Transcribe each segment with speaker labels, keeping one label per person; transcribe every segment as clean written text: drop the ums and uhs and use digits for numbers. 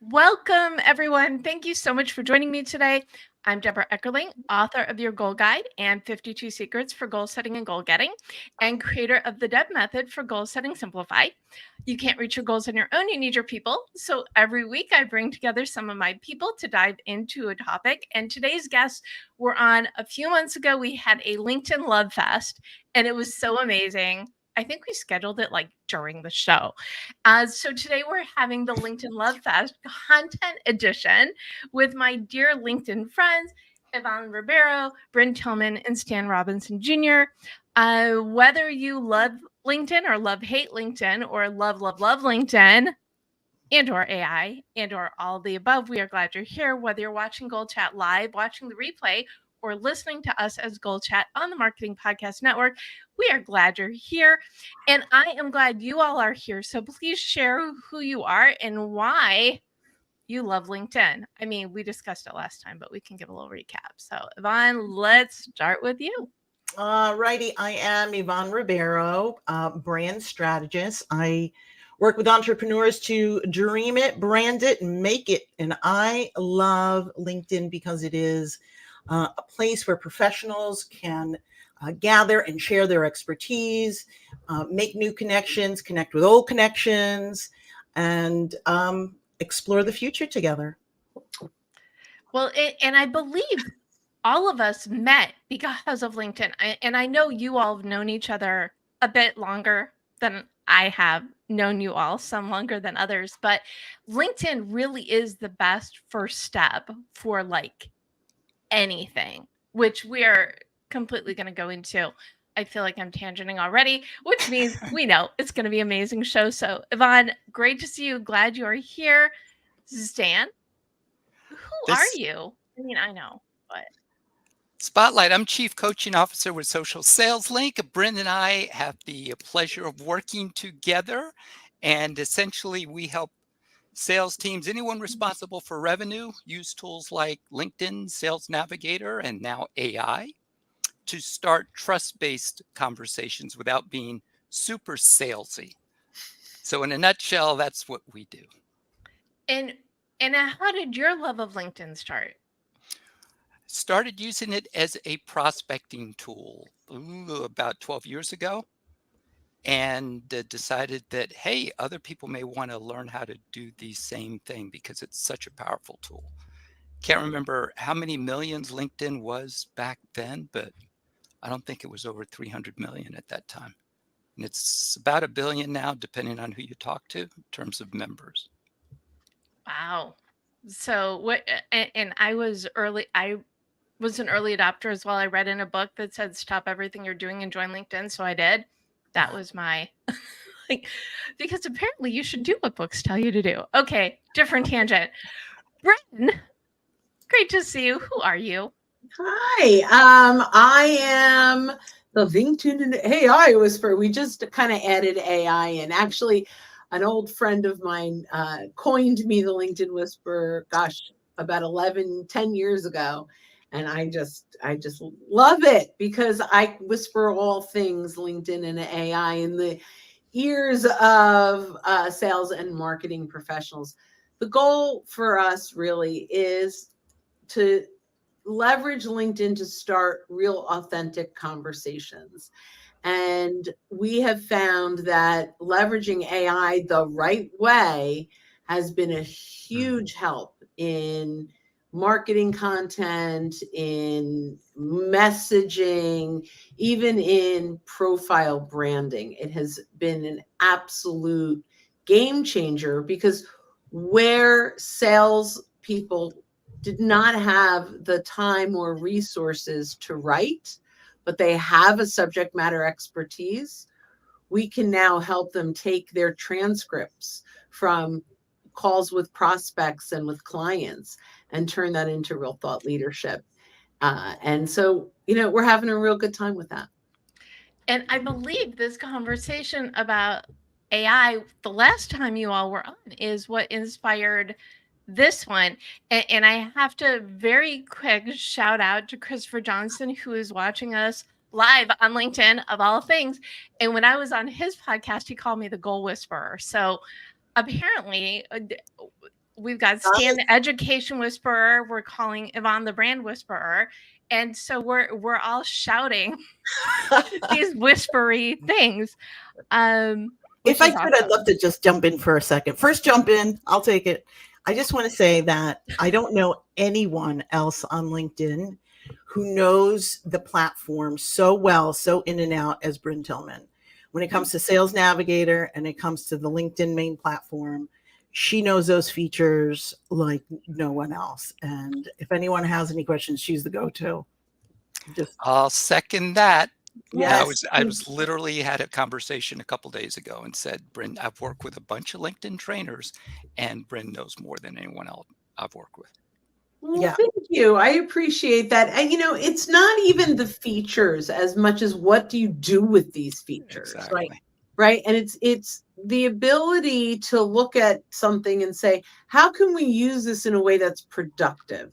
Speaker 1: Welcome, everyone. Thank you so much for joining me today. I'm Deborah Eckerling, author of Your Goal Guide and 52 Secrets for Goal Setting and Goal Getting, and creator of the Deb Method for Goal Setting Simplified. You can't reach your goals on your own, you need your people. So every week I bring together some of my people to dive into a topic. And today's guests were on a few months ago. We had a LinkedIn Love Fest, and it was so amazing. I think we scheduled it like during the show. So today we're having the LinkedIn Love Fest content edition with my dear LinkedIn friends, Ivonne Ribeiro, Brynne Tillman, and Stan Robinson Jr. Whether you love LinkedIn or hate LinkedIn or love LinkedIn and or AI and or all of the above, we are glad you're here. Whether you're watching Goal Chat live, watching the replay, or listening to us as Goal Chat on the Marketing Podcast Network, we are glad you're here. And I am glad you all are here. So please share who you are and why you love LinkedIn. I mean, we discussed it last time, but we can give a little recap. So Ivonne, let's start with you.
Speaker 2: Righty, I am Ivonne Ribeiro, brand strategist. I work with entrepreneurs to dream it, brand it, and make it. And I love LinkedIn because it is a place where professionals can gather and share their expertise, make new connections, connect with old connections, and explore the future together.
Speaker 1: Well, and I believe all of us met because of LinkedIn. And I know you all have known each other a bit longer than I have known you all, some longer than others, but LinkedIn really is the best first step for like anything, which we are completely going to go into. I feel like I'm tangenting already, which means we know it's going to be an amazing show. So Ivonne, great to see you. Glad you are here. Stan, who are you? I mean, I know, but
Speaker 3: Spotlight. I'm Chief Coaching Officer with Social Sales Link. Brynne and I have the pleasure of working together, and essentially we help sales teams, anyone responsible for revenue, use tools like LinkedIn, Sales Navigator, and now AI to start trust-based conversations without being super salesy. So in a nutshell, that's what we do.
Speaker 1: And how did your love of LinkedIn start?
Speaker 3: Started using it as a prospecting tool about 12 years ago, and decided that, hey, other people may want to learn how to do the same thing because it's such a powerful tool. Can't remember how many millions LinkedIn was back then, but I don't think it was over 300 million at that time. And it's about 1 billion now, depending on who you talk to in terms of members.
Speaker 1: Wow. So what, and I was an early adopter as well. I read in a book that said, stop everything you're doing and join LinkedIn. So I did. That was my, like, because apparently you should do what books tell you to do. Okay. Different tangent. Brynne, great to see you. Who are you?
Speaker 4: Hi, I am the LinkedIn and AI whisperer. We just kind of added AI in. Actually, an old friend of mine coined me the LinkedIn whisperer, gosh, about 10 years ago. And I just love it because I whisper all things LinkedIn and AI in the ears of sales and marketing professionals. The goal for us really is to leverage LinkedIn to start real authentic conversations. And we have found that leveraging AI the right way has been a huge help in marketing content, in messaging, even in profile branding. It has been an absolute game changer because where sales people did not have the time or resources to write, but they have a subject matter expertise, we can now help them take their transcripts from calls with prospects and with clients and turn that into real thought leadership. And so, we're having a real good time with that.
Speaker 1: And I believe this conversation about AI, the last time you all were on, is what inspired this one. And I have to very quick shout out to Christopher Johnson, who is watching us live on LinkedIn of all things. And when I was on his podcast, he called me the goal whisperer. So apparently We've got Stan, the education whisperer. We're calling Ivonne the brand whisperer. And so we're all shouting these whispery things.
Speaker 2: If I could, I'd love to just jump in for a second. First, jump in. I'll take it. I just want to say that I don't know anyone else on LinkedIn who knows the platform so well, so in and out as Brynne Tillman. When it comes to Sales Navigator and it comes to the LinkedIn main platform, she knows those features like no one else. And if anyone has any questions, she's the go-to.
Speaker 3: I'll second that.
Speaker 2: Yes.
Speaker 3: I was literally had a conversation a couple days ago and said, Brynne, I've worked with a bunch of LinkedIn trainers, and Brynne knows more than anyone else I've worked with.
Speaker 4: Well, thank you. I appreciate that. And it's not even the features as much as what do you do with these features,
Speaker 3: Exactly.
Speaker 4: right? And it's the ability to look at something and say, how can we use this in a way that's productive?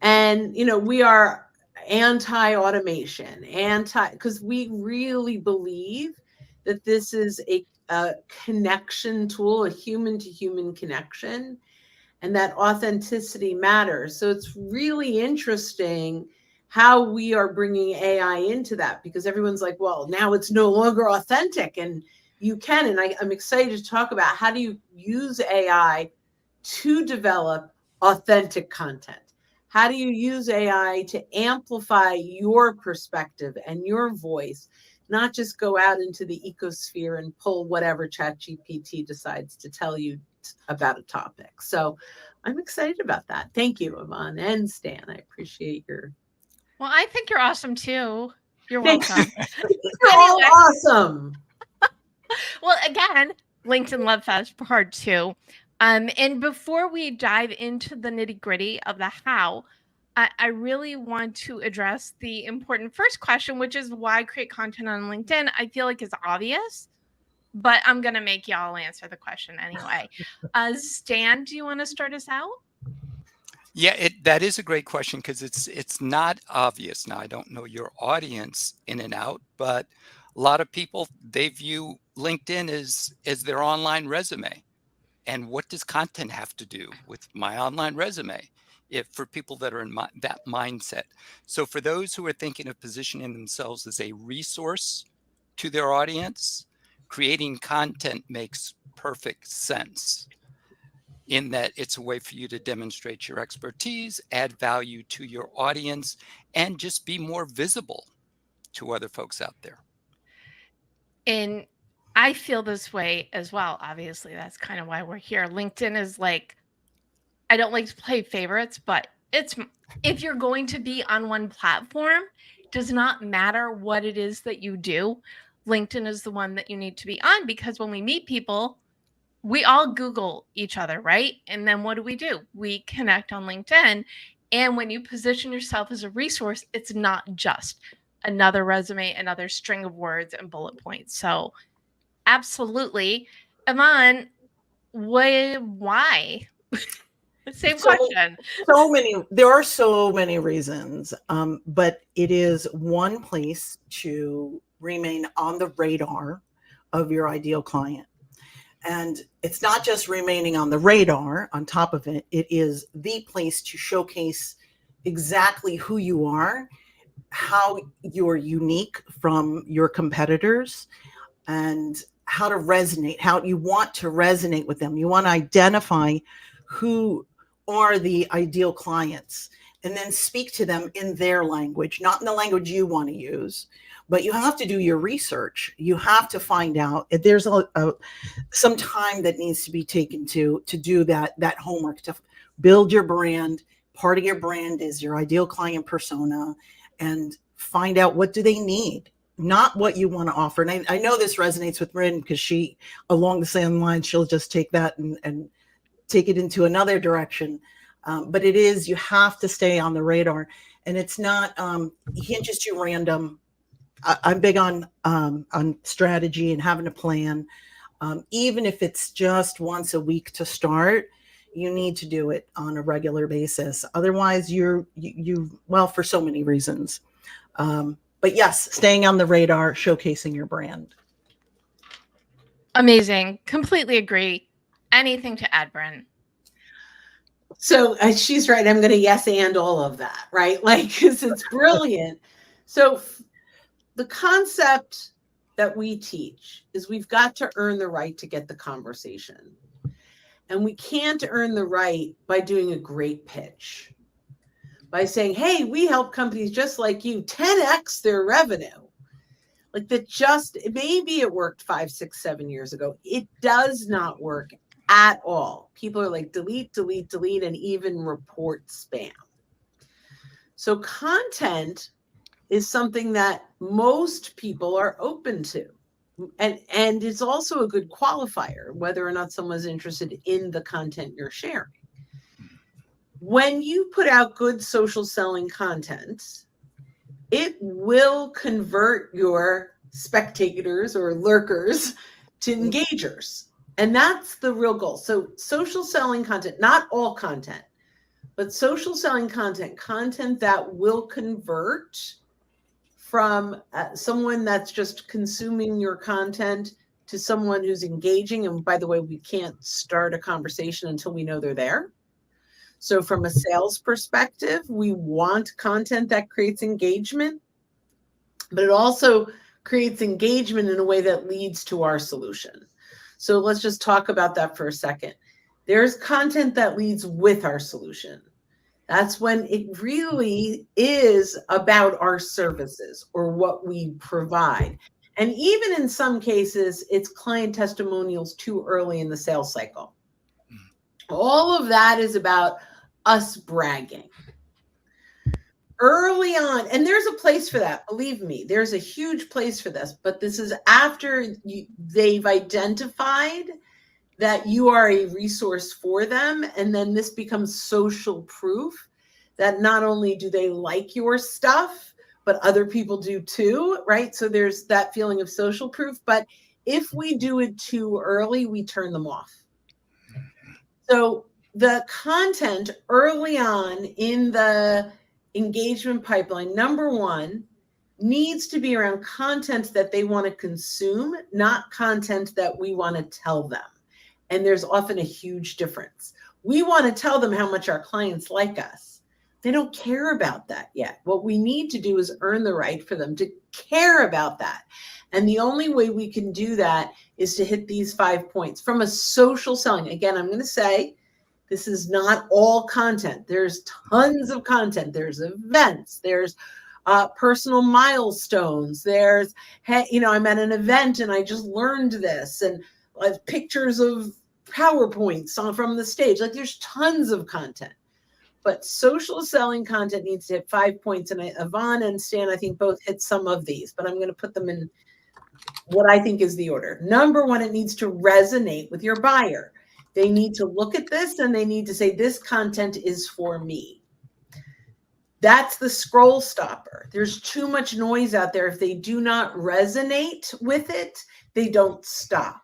Speaker 4: And we are anti-automation, because we really believe that this is a connection tool, a human-to-human connection, and that authenticity matters. So it's really interesting how we are bringing AI into that, because everyone's like, well, now it's no longer authentic, and you can. And I'm excited to talk about how do you use AI to develop authentic content? How do you use AI to amplify your perspective and your voice, not just go out into the ecosphere and pull whatever ChatGPT decides to tell you about a topic? So I'm excited about that. Thank you, Ivonne and Stan. I appreciate your.
Speaker 1: Well, I think you're awesome too. You're welcome.
Speaker 4: You're all awesome.
Speaker 1: Well, again, LinkedIn Love Fest Part 2. And before we dive into the nitty-gritty of the how, I really want to address the important first question, which is why create content on LinkedIn. I feel like it's obvious, but I'm going to make y'all answer the question anyway. Stan, do you want to start us out?
Speaker 3: Yeah, that is a great question, because it's not obvious. Now, I don't know your audience in and out, but a lot of people, they view LinkedIn as their online resume. And what does content have to do with my online resume? For people that are in that mindset. So for those who are thinking of positioning themselves as a resource to their audience, creating content makes perfect sense, in that it's a way for you to demonstrate your expertise, add value to your audience, and just be more visible to other folks out there.
Speaker 1: And I feel this way as well. Obviously, that's kind of why we're here. LinkedIn is like, I don't like to play favorites, but if you're going to be on one platform, it does not matter what it is that you do. LinkedIn is the one that you need to be on, because when we meet people, we all Google each other, right? And then what do? We connect on LinkedIn. And when you position yourself as a resource, it's not just another resume, another string of words and bullet points. So absolutely. Ivonne, why? Same question.
Speaker 2: There are so many reasons, but it is one place to remain on the radar of your ideal client. And it's not just remaining on the radar. On top of it, it is the place to showcase exactly who you are, how you're unique from your competitors, and how to resonate, how you want to resonate with them. You want to identify who are the ideal clients and then speak to them in their language, not in the language you want to use. But you have to do your research. You have to find out. There's some time that needs to be taken to do that homework, to build your brand. Part of your brand is your ideal client persona, and find out what do they need, not what you want to offer. And I know this resonates with Brynne, because she, along the same line, she'll just take that and take it into another direction. But it is, you have to stay on the radar, and it's not, you can't just do random. I'm big on strategy and having a plan. Even if it's just once a week to start, you need to do it on a regular basis. Otherwise, you for so many reasons. But yes, staying on the radar, showcasing your brand.
Speaker 1: Amazing. Completely agree. Anything to add, Brynne?
Speaker 4: So she's right. I'm going to yes and all of that, right? Like, because it's brilliant. So the concept that we teach is we've got to earn the right to get the conversation. And we can't earn the right by doing a great pitch, by saying, hey, we help companies just like you 10x their revenue. Like that maybe it worked 5, 6, 7 years ago. It does not work at all. People are like, delete, delete, delete, and even report spam. So content is something that most people are open to. And it's also a good qualifier, whether or not someone's interested in the content you're sharing. When you put out good social selling content, it will convert your spectators or lurkers to engagers. And that's the real goal. So social selling content, not all content, but social selling content that will convert from someone that's just consuming your content to someone who's engaging. And by the way, we can't start a conversation until we know they're there. So from a sales perspective, we want content that creates engagement, but it also creates engagement in a way that leads to our solution. So let's just talk about that for a second. There's content that leads with our solution. That's when it really is about our services or what we provide. And even in some cases, it's client testimonials too early in the sales cycle. All of that is about us bragging. Early on, and there's a place for that, believe me, there's a huge place for this, but this is after they've identified that you are a resource for them, and then this becomes social proof that not only do they like your stuff, but other people do too, right? So there's that feeling of social proof, but if we do it too early, we turn them off. So the content early on in the engagement pipeline, number one, needs to be around content that they want to consume, not content that we want to tell them. And there's often a huge difference. We want to tell them how much our clients like us. They don't care about that yet. What we need to do is earn the right for them to care about that. And the only way we can do that is to hit these 5 points from a social selling. Again, I'm going to say, this is not all content. There's tons of content. There's events. There's personal milestones. There's, hey, I'm at an event and I just learned this, and pictures of PowerPoints from the stage. Like there's tons of content. But social selling content needs to hit 5 points. And Ivonne and Stan, I think, both hit some of these, but I'm going to put them in what I think is the order. Number one, it needs to resonate with your buyer. They need to look at this and they need to say, this content is for me. That's the scroll stopper. There's too much noise out there. If they do not resonate with it, they don't stop.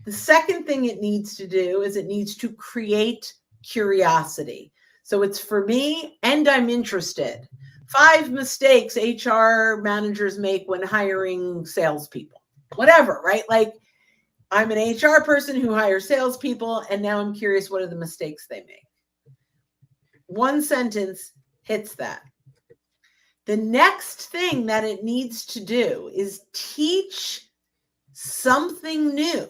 Speaker 4: The second thing it needs to do is it needs to create curiosity. So it's for me and I'm interested. 5 mistakes HR managers make when hiring salespeople. Whatever, right? Like, I'm an HR person who hires salespeople, and now I'm curious, what are the mistakes they make? One sentence hits that. The next thing that it needs to do is teach something new.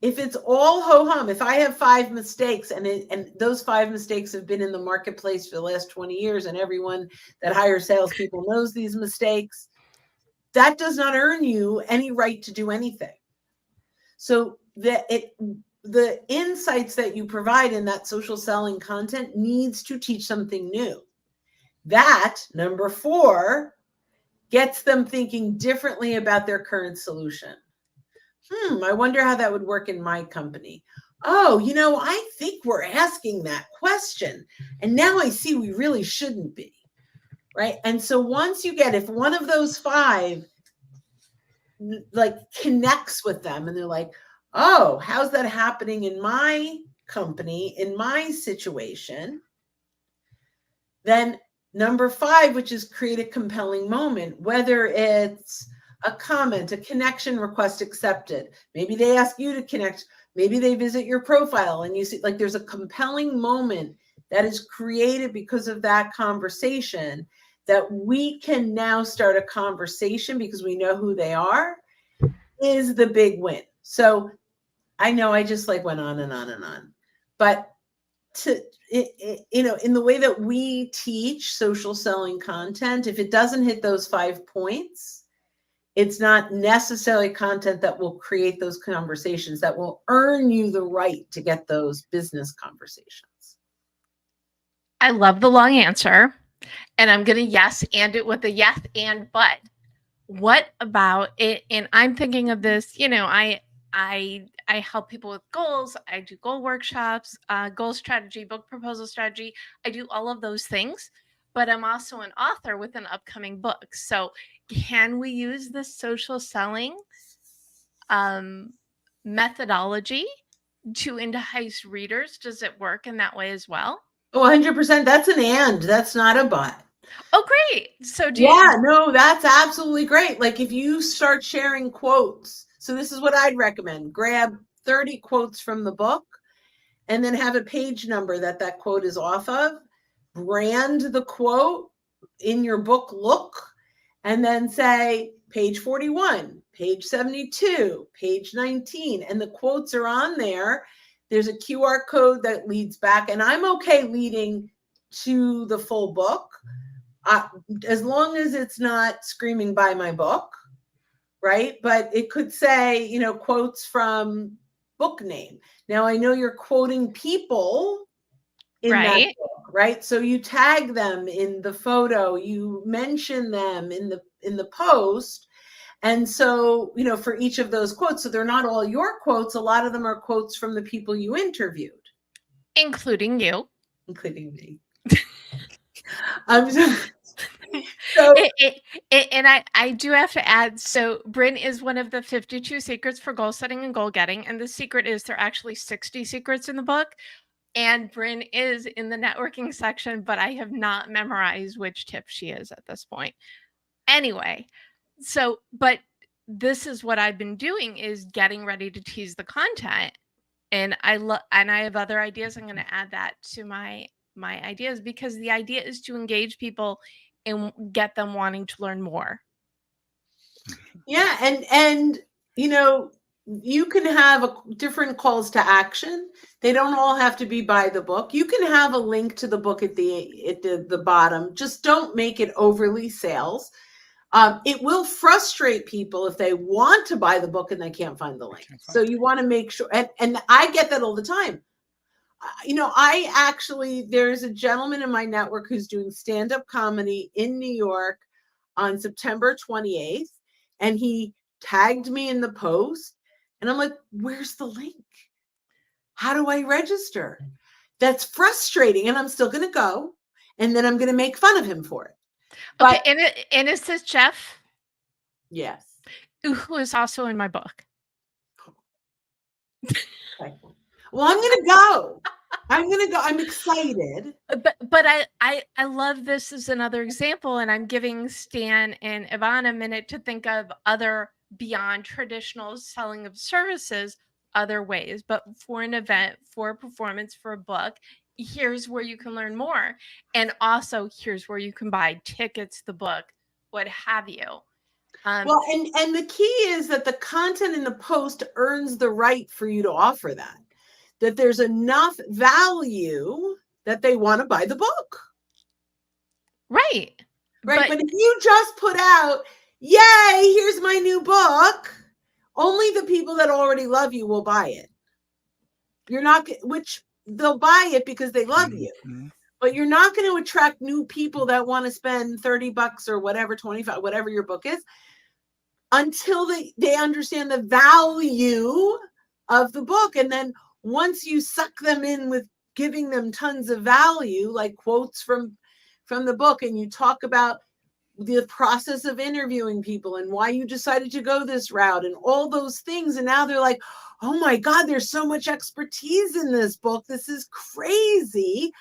Speaker 4: If it's all ho-hum, if I have 5 mistakes and those 5 mistakes have been in the marketplace for the last 20 years and everyone that hires salespeople knows these mistakes, that does not earn you any right to do anything. So the insights that you provide in that social selling content needs to teach something new. That, number 4, gets them thinking differently about their current solution. I wonder how that would work in my company. Oh, I think we're asking that question. And now I see we really shouldn't be, right? And so once you get, if one of those 5 like connects with them and they're like, oh, how's that happening in my company, in my situation? Then number 5, which is create a compelling moment, whether it's a comment, a connection request accepted. Maybe they ask you to connect. Maybe they visit your profile and you see like there's a compelling moment that is created because of that conversation that we can now start a conversation because we know who they are is the big win. So I know I just like went on and on and on, but in the way that we teach social selling content, if it doesn't hit those 5 points, it's not necessarily content that will create those conversations that will earn you the right to get those business conversations.
Speaker 1: I love the long answer, and I'm going to yes and it with a yes and but. What about it? And I'm thinking of this, I help people with goals. I do goal workshops, goal strategy, book proposal strategy. I do all of those things, but I'm also an author with an upcoming book. So can we use the social selling methodology to entice readers? Does it work in that way as well?
Speaker 4: Oh, 100%. That's an and. That's not a but.
Speaker 1: Oh, great. So
Speaker 4: no, that's absolutely great. Like if you start sharing quotes, so this is what I'd recommend. Grab 30 quotes from the book and then have a page number that quote is off of. Brand the quote in your book look, and then say page 41, page 72, page 19, and the quotes are on there. There's a QR code that leads back, and I'm okay leading to the full book. As long as it's not screaming buy my book, right? But it could say, quotes from book name. Now I know you're quoting people in that book, right? So you tag them in the photo, you mention them in the post. And so, for each of those quotes, so they're not all your quotes. A lot of them are quotes from the people you interviewed.
Speaker 1: Including you.
Speaker 4: Including me. So,
Speaker 1: and I do have to add, so Brynne is one of the 52 secrets for goal setting and goal getting. And the secret is there are actually 60 secrets in the book. And Brynne is in the networking section, but I have not memorized which tip she is at this point. Anyway, but this is what I've been doing is getting ready to tease the content. And I have other ideas. I'm going to add that to my ideas because the idea is to engage people and get them wanting to learn more.
Speaker 4: Yeah. And you can have different calls to action. They don't all have to be by the book. You can have a link to the book at the bottom. Just don't make it overly sales. It will frustrate people if they want to buy the book and they can't find the link. So you want to make sure, and I get that all the time. There's a gentleman in my network who's doing stand-up comedy in New York on September 28th. And he tagged me in the post. And I'm like, where's the link? How do I register? That's frustrating. And I'm still going to go. And then I'm going to make fun of him for it.
Speaker 1: Okay. And is this Jeff?
Speaker 4: Yes.
Speaker 1: Who is also in my book.
Speaker 4: Okay. Well, I'm going to go. I'm excited.
Speaker 1: But I love this as another example. And I'm giving Stan and Ivonne a minute to think of other beyond traditional selling of services, other ways. But for an event, for a performance, for a book, here's where you can learn more. And also here's where you can buy tickets, the book, what have you.
Speaker 4: Well, and the key is that the content in the post earns the right for you to offer that there's enough value that they want to buy the book.
Speaker 1: Right.
Speaker 4: But if you just put out, yay, here's my new book, only the people that already love you will buy it. Which they'll buy it because they love you. But you're not going to attract new people that want to spend $30 or whatever, 25, whatever your book is, until they understand the value of the book. And then once you suck them in with giving them tons of value, like quotes from the book, and you talk about the process of interviewing people and why you decided to go this route and all those things. And now they're like, oh my God, there's so much expertise in this book. This is crazy.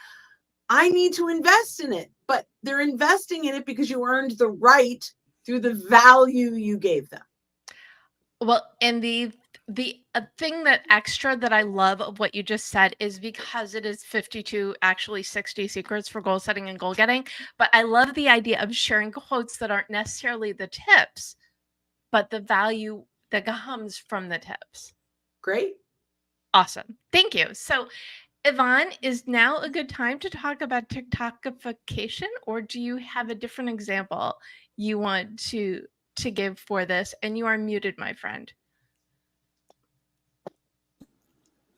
Speaker 4: I need to invest in it. But they're investing in it because you earned the right through the value you gave them.
Speaker 1: Well, and the thing that extra that I love of what you just said is because it is 52, actually 60 secrets for goal setting and goal getting. But I love the idea of sharing quotes that aren't necessarily the tips, but the value that comes from the tips.
Speaker 4: Great.
Speaker 1: Awesome. Thank you. So, Ivonne, is now a good time to talk about TikTokification, or do you have a different example you want to give for this? And you are muted, my friend.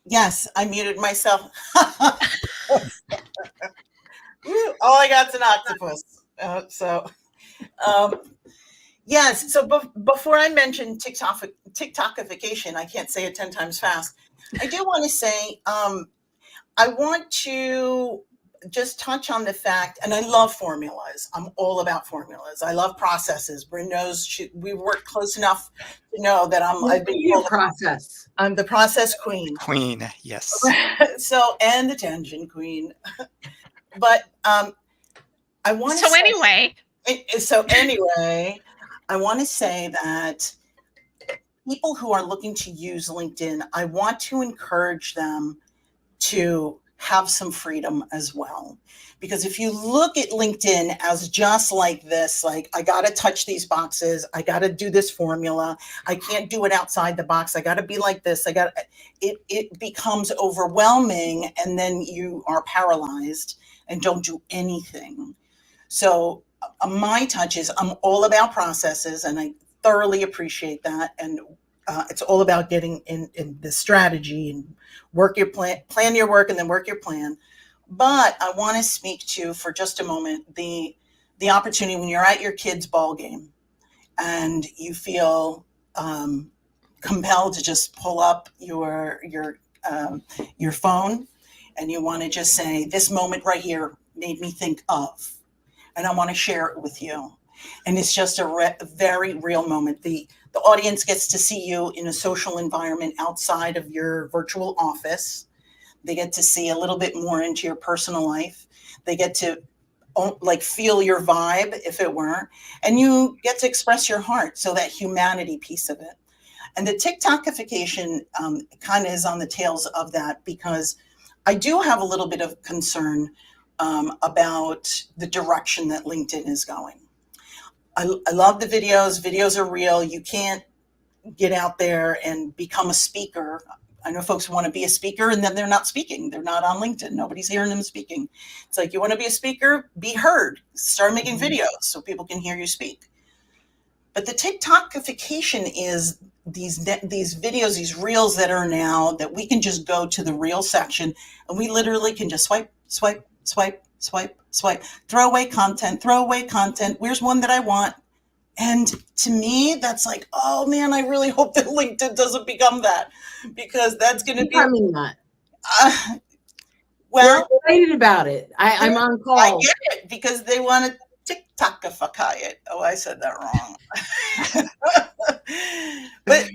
Speaker 2: Yes, I muted myself. All I got's an octopus. Yes. So before I mention TikTokification, I can't say it 10 times fast. I do want to say I want to just touch on the fact, and I love formulas. I'm all about formulas. I love processes. Brynne knows we work close enough to know that I've been told
Speaker 4: process.
Speaker 2: I'm the process queen.
Speaker 3: Queen, yes.
Speaker 2: So, and the tangent queen. But I want to
Speaker 1: So anyway,
Speaker 2: I want to say that people who are looking to use LinkedIn, I want to encourage them to have some freedom as well. Because if you look at LinkedIn as just like this, like I got to touch these boxes, I got to do this formula, I can't do it outside the box, I got to be like this, it becomes overwhelming, and then you are paralyzed and don't do anything. So my touch is I'm all about processes, and I thoroughly appreciate that. And it's all about getting in the strategy and work your plan your work, and then work your plan. But I want to speak to, for just a moment, the opportunity when you're at your kid's ball game and you feel compelled to just pull up your phone, and you want to just say, this moment right here made me think of, and I want to share it with you. And it's just a very real moment. The audience gets to see you in a social environment outside of your virtual office. They get to see a little bit more into your personal life. They get to like feel your vibe, if it were, and you get to express your heart. So that humanity piece of it. And the TikTokification kind of is on the tails of that, because I do have a little bit of concern about the direction that LinkedIn is going. I love the videos. Videos are real. You can't get out there and become a speaker. I know folks want to be a speaker and then they're not speaking. They're not on LinkedIn. Nobody's hearing them speaking. It's like, you want to be a speaker, be heard. Start making videos so people can hear you speak. But the TikTokification is these videos, these reels that are now that we can just go to the reel section, and we literally can just swipe, swipe, swipe, swipe, swipe, throw away content. Where's one that I want? And to me, that's like, oh man, I really hope that LinkedIn doesn't become that, because that's going to be
Speaker 4: becoming that.
Speaker 2: Well,
Speaker 4: they're excited about it. I'm on call.
Speaker 2: I get it, because they want to TikTokify it. Oh, I said that wrong. But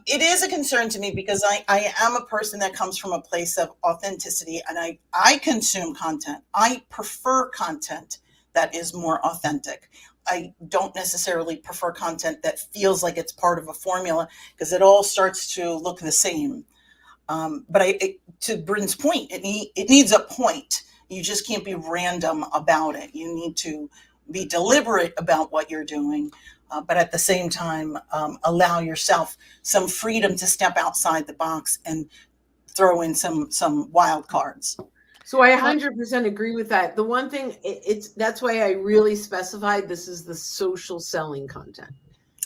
Speaker 2: it is a concern to me, because I am a person that comes from a place of authenticity, and I consume content. I prefer content that is more authentic. I don't necessarily prefer content that feels like it's part of a formula, because it all starts to look the same. But to Brynne's point, it needs a point. You just can't be random about it. You need to be deliberate about what you're doing, but at the same time, allow yourself some freedom to step outside the box and throw in some wild cards.
Speaker 4: So I 100% agree with that. The one thing, that's why I really specified this is the social selling content.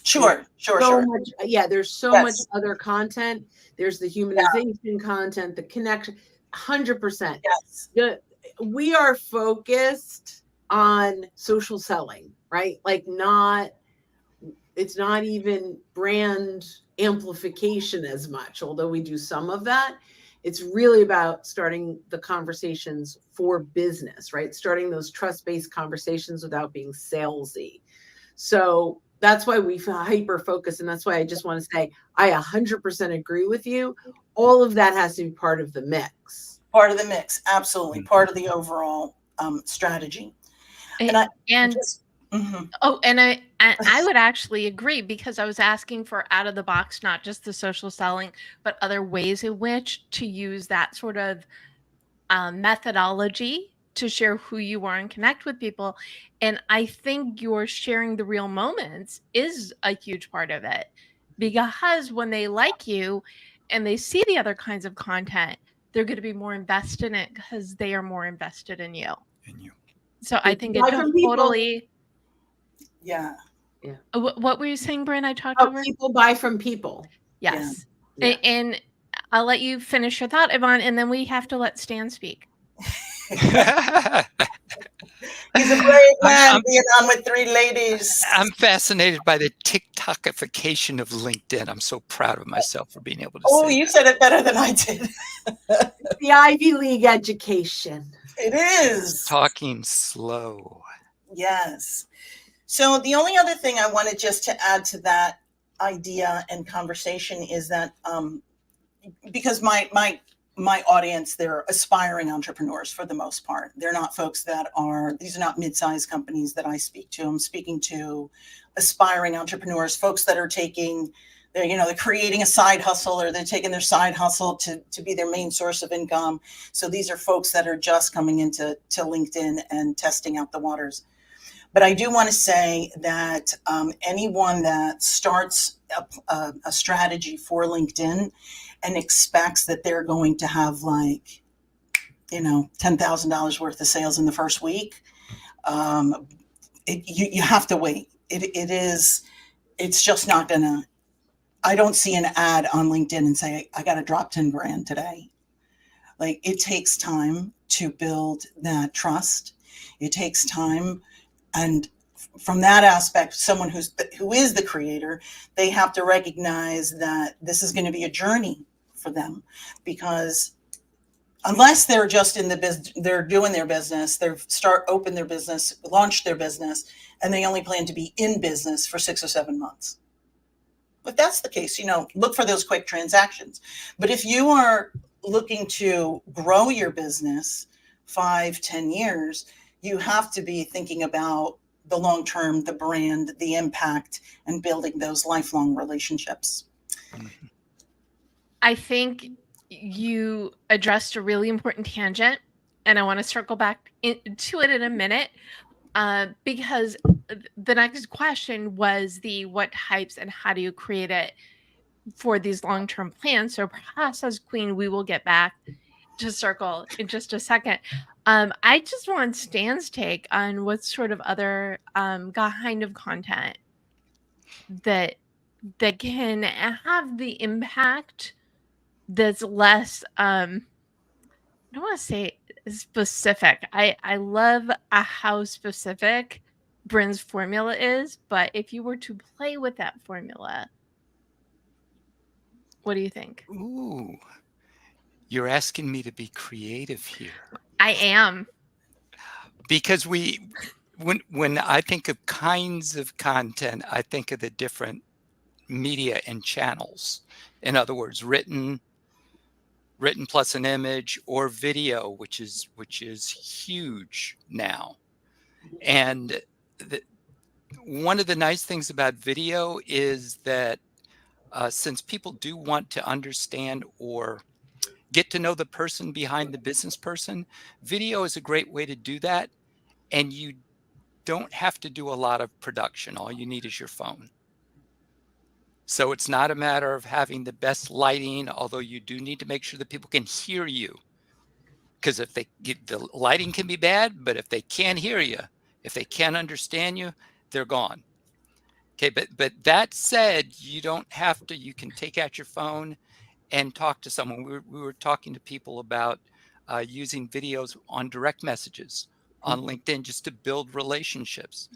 Speaker 2: Sure.
Speaker 4: Much, yeah, there's so much other content. There's the humanization content, the connection, 100%.
Speaker 2: Yes.
Speaker 4: We are focused on social selling, right? Like it's not even brand amplification as much, although we do some of that. It's really about starting the conversations for business, right? Starting those trust-based conversations without being salesy. So that's why we hyper focus. And that's why I just want to say, I 100% agree with you. All of that has to be part of the mix.
Speaker 2: Part of the mix. Absolutely. Part of the overall strategy.
Speaker 1: And
Speaker 2: Mhm.
Speaker 1: Oh, and I would actually agree, because I was asking for out of the box, not just the social selling, but other ways in which to use that sort of methodology to share who you are and connect with people. And I think your sharing the real moments is a huge part of it, because when they like you and they see the other kinds of content, they're going to be more invested in it because they are more invested in you.
Speaker 3: And you.
Speaker 1: So I think it
Speaker 4: Buy from people.
Speaker 1: totally.
Speaker 2: Yeah.
Speaker 1: What were you saying, Brynne? I talked
Speaker 4: Oh,
Speaker 1: over.
Speaker 4: people buy from people.
Speaker 1: Yes.
Speaker 4: Yeah.
Speaker 1: And I'll let you finish your thought, Ivonne, and then we have to let Stan speak.
Speaker 2: He's a brave man
Speaker 3: I'm
Speaker 2: being on with 3 ladies.
Speaker 3: I'm fascinated by the TikTokification of LinkedIn. I'm so proud of myself for being able to
Speaker 2: Oh,
Speaker 3: say
Speaker 2: you
Speaker 3: that.
Speaker 2: said it better than I did.
Speaker 4: The Ivy League education.
Speaker 2: It is.
Speaker 3: Talking slow.
Speaker 2: Yes. So the only other thing I wanted just to add to that idea and conversation is that because my audience, they're aspiring entrepreneurs for the most part. They're not folks that are, these are not mid-sized companies that I speak to. I'm speaking to aspiring entrepreneurs, folks that are taking, they're creating a side hustle, or they're taking their side hustle to be their main source of income. So these are folks that are just coming into LinkedIn and testing out the waters. But I do want to say that anyone that starts a strategy for LinkedIn and expects that they're going to have $10,000 worth of sales in the first week, you have to wait. It's just not gonna. I don't see an ad on LinkedIn and say I got to drop 10 grand today. Like, it takes time to build that trust. It takes time, and from that aspect, someone who is the creator, they have to recognize that this is going to be a journey for them, because unless they're just in the business, they're doing their business, open their business, launch their business, and they only plan to be in business for 6 or 7 months. If that's the case, look for those quick transactions. But if you are looking to grow your business 5, 10 years, you have to be thinking about the long term, the brand, the impact, and building those lifelong relationships.
Speaker 3: Mhm.
Speaker 1: I think you addressed a really important tangent, and I want to circle back to it in a minute, because the next question was what types and how do you create it for these long-term plans. So process queen, we will get back to circle in just a second. I just want Stan's take on what sort of other kind of content that can have the impact that's less I don't want to say specific. I love how specific Bryn's formula is, but if you were to play with that formula, what do you think?
Speaker 3: Ooh, you're asking me to be creative here,
Speaker 1: I am.
Speaker 3: because when I think of kinds of content, I think of the different media and channels. In other words, written plus an image, or video, which is huge now. And one of the nice things about video is that since people do want to understand or get to know the person behind the business person, video is a great way to do that. And you don't have to do a lot of production. All you need is your phone. So it's not a matter of having the best lighting, although you do need to make sure that people can hear you. Because if the lighting can be bad, but if they can't hear you, if they can't understand you, they're gone. Okay, but that said, you don't have to. You can take out your phone and talk to someone. We were talking to people about using videos on direct messages on LinkedIn just to build relationships,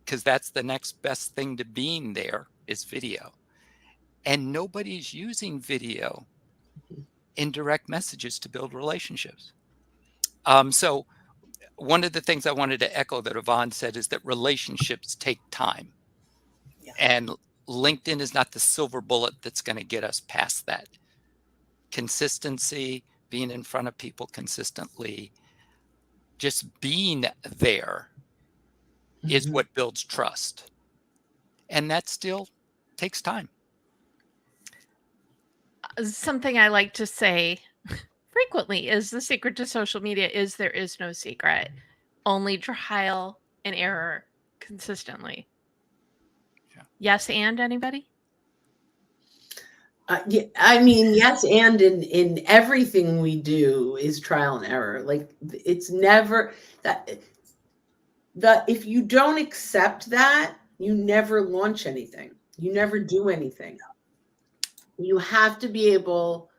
Speaker 3: because that's the next best thing to being there is video. And nobody's using video in direct messages to build relationships. So one of the things I wanted to echo that Ivonne said is that relationships take time.
Speaker 2: Yeah.
Speaker 3: And LinkedIn is not the silver bullet that's going to get us past that. Consistency, being in front of people consistently, just being there is what builds trust. And that still takes time.
Speaker 1: Something I like to say frequently is the secret to social media is there is no secret, only trial and error consistently.
Speaker 3: Yeah.
Speaker 1: Yes, and anybody?
Speaker 4: Yeah, I mean, yes, and in everything we do is trial and error. Like it's never that if you don't accept that, you never launch anything. You never do anything. You have to be able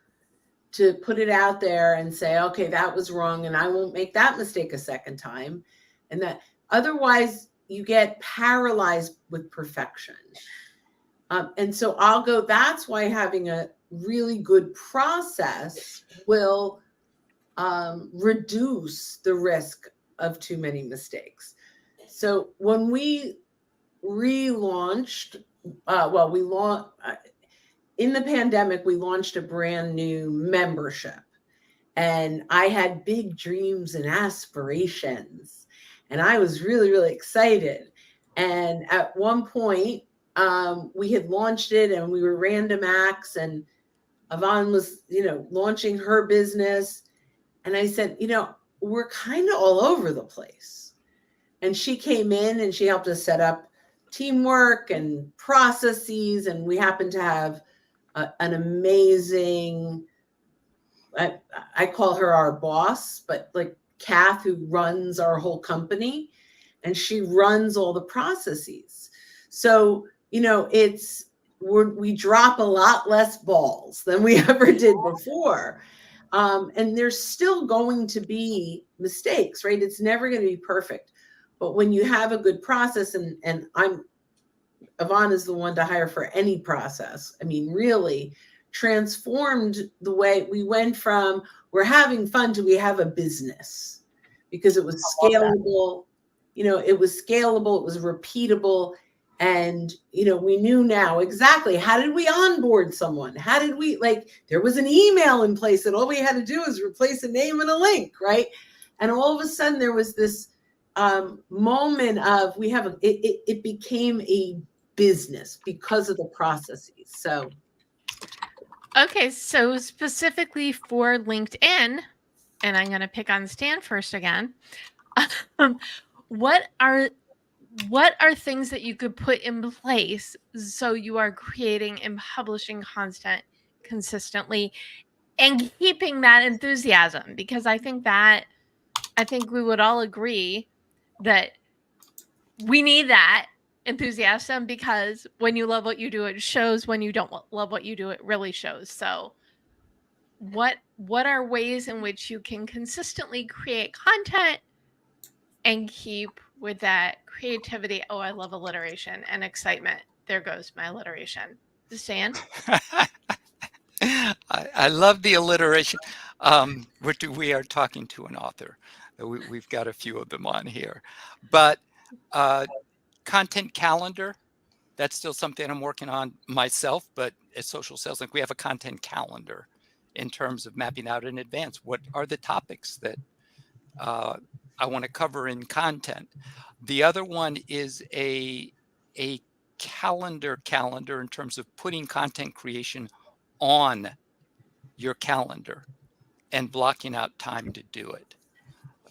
Speaker 4: to put it out there and say, okay, that was wrong, and I won't make that mistake a second time. And that otherwise you get paralyzed with perfection. And so that's why having a really good process will reduce the risk of too many mistakes. So when we relaunched, in the pandemic, we launched a brand new membership. And I had big dreams and aspirations. And I was really, really excited. And at one point, we had launched it and we were Random Acts, and Ivonne was, launching her business. And I said, we're kind of all over the place. And she came in and she helped us set up teamwork and processes. And we happened to have an amazing, I call her our boss, but like Kath, who runs our whole company, and she runs all the processes. So, we drop a lot less balls than we ever did before. And there's still going to be mistakes, right? It's never going to be perfect. But when you have a good process, and Ivonne is the one to hire for any process. I mean, really transformed the way we went from we're having fun to we have a business, because it was scalable. It was scalable, it was repeatable. And, we knew now exactly how did we onboard someone? How did we, there was an email in place that all we had to do is replace a name and a link, right? And all of a sudden there was this moment of it became a business because of the processes. So.
Speaker 1: Okay, so specifically for LinkedIn, and I'm going to pick on Stan first again. What are things that you could put in place so you are creating and publishing content consistently and keeping that enthusiasm? Because I think we would all agree that we need that enthusiasm, because when you love what you do, it shows. When you don't love what you do, it really shows. So what are ways in which you can consistently create content and keep with that creativity? Oh, I love alliteration and excitement. There goes my alliteration. Stan?
Speaker 3: I love the alliteration. We are talking to an author. We've got a few of them on here. But content calendar, that's still something I'm working on myself, but as Social Sales Link, we have a content calendar in terms of mapping out in advance. What are the topics that I want to cover in content? The other one is a calendar in terms of putting content creation on your calendar and blocking out time to do it,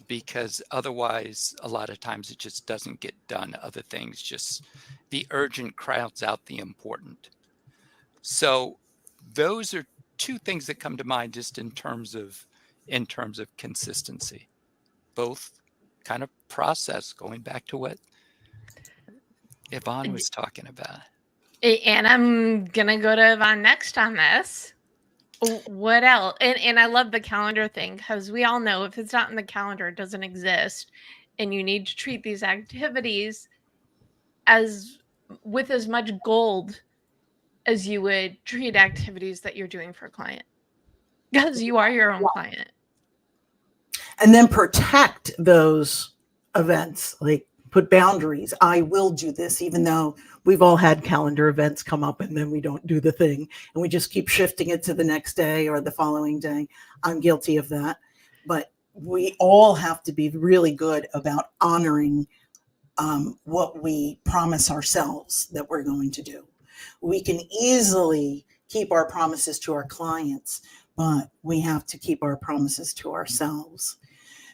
Speaker 3: because otherwise a lot of times it just doesn't get done. Other things, just the urgent crowds out the important. So those are two things that come to mind just in terms of consistency, both kind of process, going back to what Ivonne was talking about.
Speaker 1: And I'm gonna go to Ivonne next on this. What else? And I love the calendar thing, because we all know if it's not in the calendar, it doesn't exist. And you need to treat these activities with as much gold as you would treat activities that you're doing for a client, because you are your own client.
Speaker 2: And then protect those events, like put boundaries. I will do this, even though we've all had calendar events come up and then we don't do the thing and we just keep shifting it to the next day or the following day. I'm guilty of that. But we all have to be really good about honoring what we promise ourselves that we're going to do. We can easily keep our promises to our clients, but we have to keep our promises to ourselves.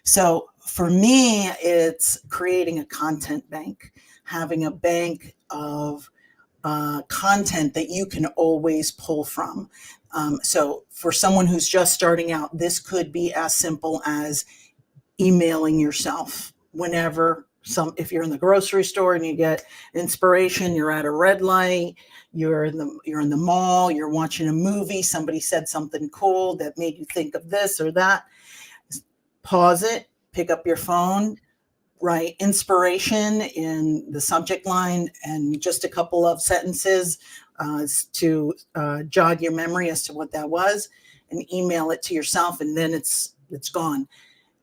Speaker 2: So for me, it's creating a content bank, having a bank of content that you can always pull from. So for someone who's just starting out, this could be as simple as emailing yourself whenever if you're in the grocery store and you get inspiration, you're at a red light, you're in the mall, you're watching a movie, somebody said something cool that made you think of this or that. Pause it, pick up your phone, write inspiration in the subject line and just a couple of sentences to jog your memory as to what that was, and email it to yourself, and then it's gone.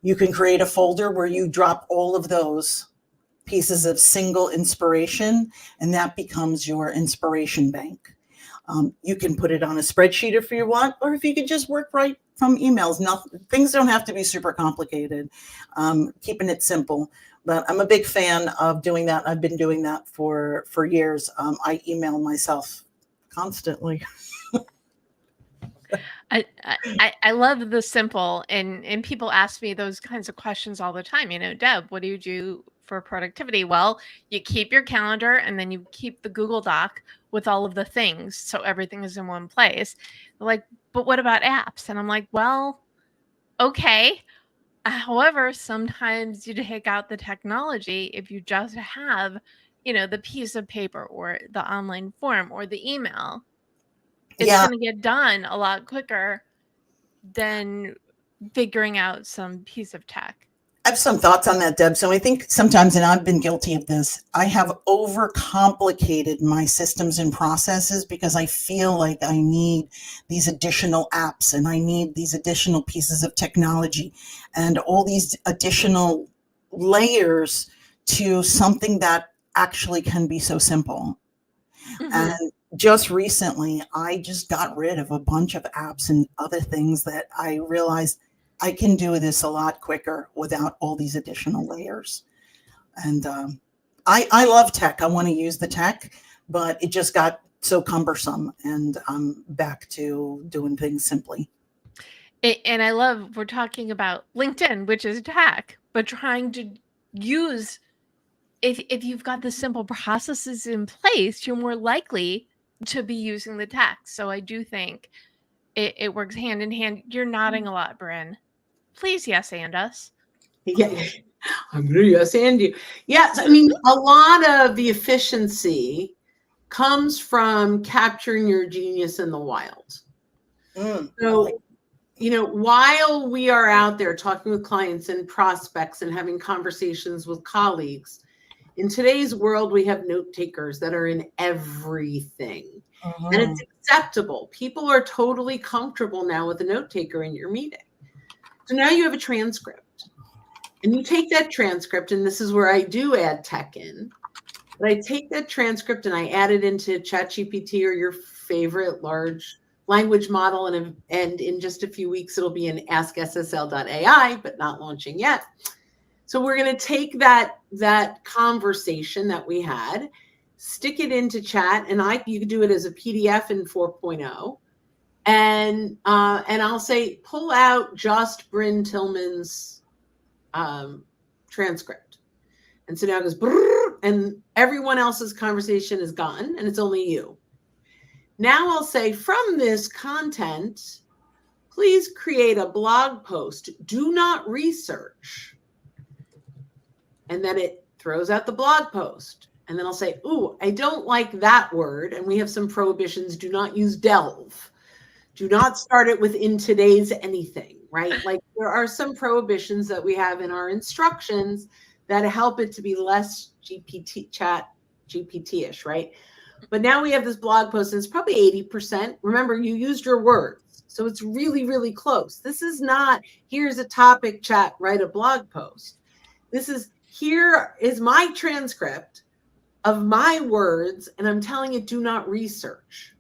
Speaker 2: You can create a folder where you drop all of those pieces of single inspiration, and that becomes your inspiration bank. You can put it on a spreadsheet if you want, or if you could just work right from emails. Things don't have to be super complicated. Keeping it simple. But I'm a big fan of doing that. I've been doing that for years. I email myself constantly.
Speaker 1: I love the simple, and people ask me those kinds of questions all the time. Deb, what do you do for productivity? Well, you keep your calendar, and then you keep the Google Doc with all of the things, so everything is in one place. They're like, but what about apps? And I'm like, well, okay. However, sometimes you take out the technology if you just have, the piece of paper or the online form or the email. It's going to get done a lot quicker than figuring out some piece of tech.
Speaker 2: I have some thoughts on that, Deb. So I think sometimes, and I've been guilty of this, I have overcomplicated my systems and processes because I feel like I need these additional apps and I need these additional pieces of technology and all these additional layers to something that actually can be so simple. Mm-hmm. And just recently, I just got rid of a bunch of apps and other things that I realized I can do this a lot quicker without all these additional layers. And I love tech. I want to use the tech, but it just got so cumbersome, and I'm back to doing things simply.
Speaker 1: And I love, we're talking about LinkedIn, which is tech, but trying to use, if you've got the simple processes in place, you're more likely to be using the tech. So I do think it works hand in hand. You're nodding a lot, Brynne. Please, yes, and us.
Speaker 4: Yeah, I'm going to yes and you. Yes, I mean, a lot of the efficiency comes from capturing your genius in the wild. So, while we are out there talking with clients and prospects and having conversations with colleagues, in today's world, we have note takers that are in everything. And it's acceptable. People are totally comfortable now with a note taker in your meeting. So now you have a transcript, and you take that transcript, and this is where I do add tech in. But I take that transcript and I add it into ChatGPT or your favorite large language model, and in just a few weeks it'll be in askssl.ai, but not launching yet. So we're going to take that conversation that we had, stick it into chat, and you can do it as a PDF in 4.0. And I'll say, pull out just Brynne Tillman's transcript. And so now it goes, brrr, and everyone else's conversation is gone, and it's only you. Now I'll say, from this content, please create a blog post. Do not research. And then it throws out the blog post. And then I'll say, ooh, I don't like that word. And we have some prohibitions. Do not use delve. Do not start it with in today's anything, right? Like, there are some prohibitions that we have in our instructions that help it to be less GPT-ish, right? But now we have this blog post, and it's probably 80%. Remember, you used your words. So it's really, really close. This is not, here's a topic, chat, write a blog post. This is, here is my transcript of my words, and I'm telling it, do not research.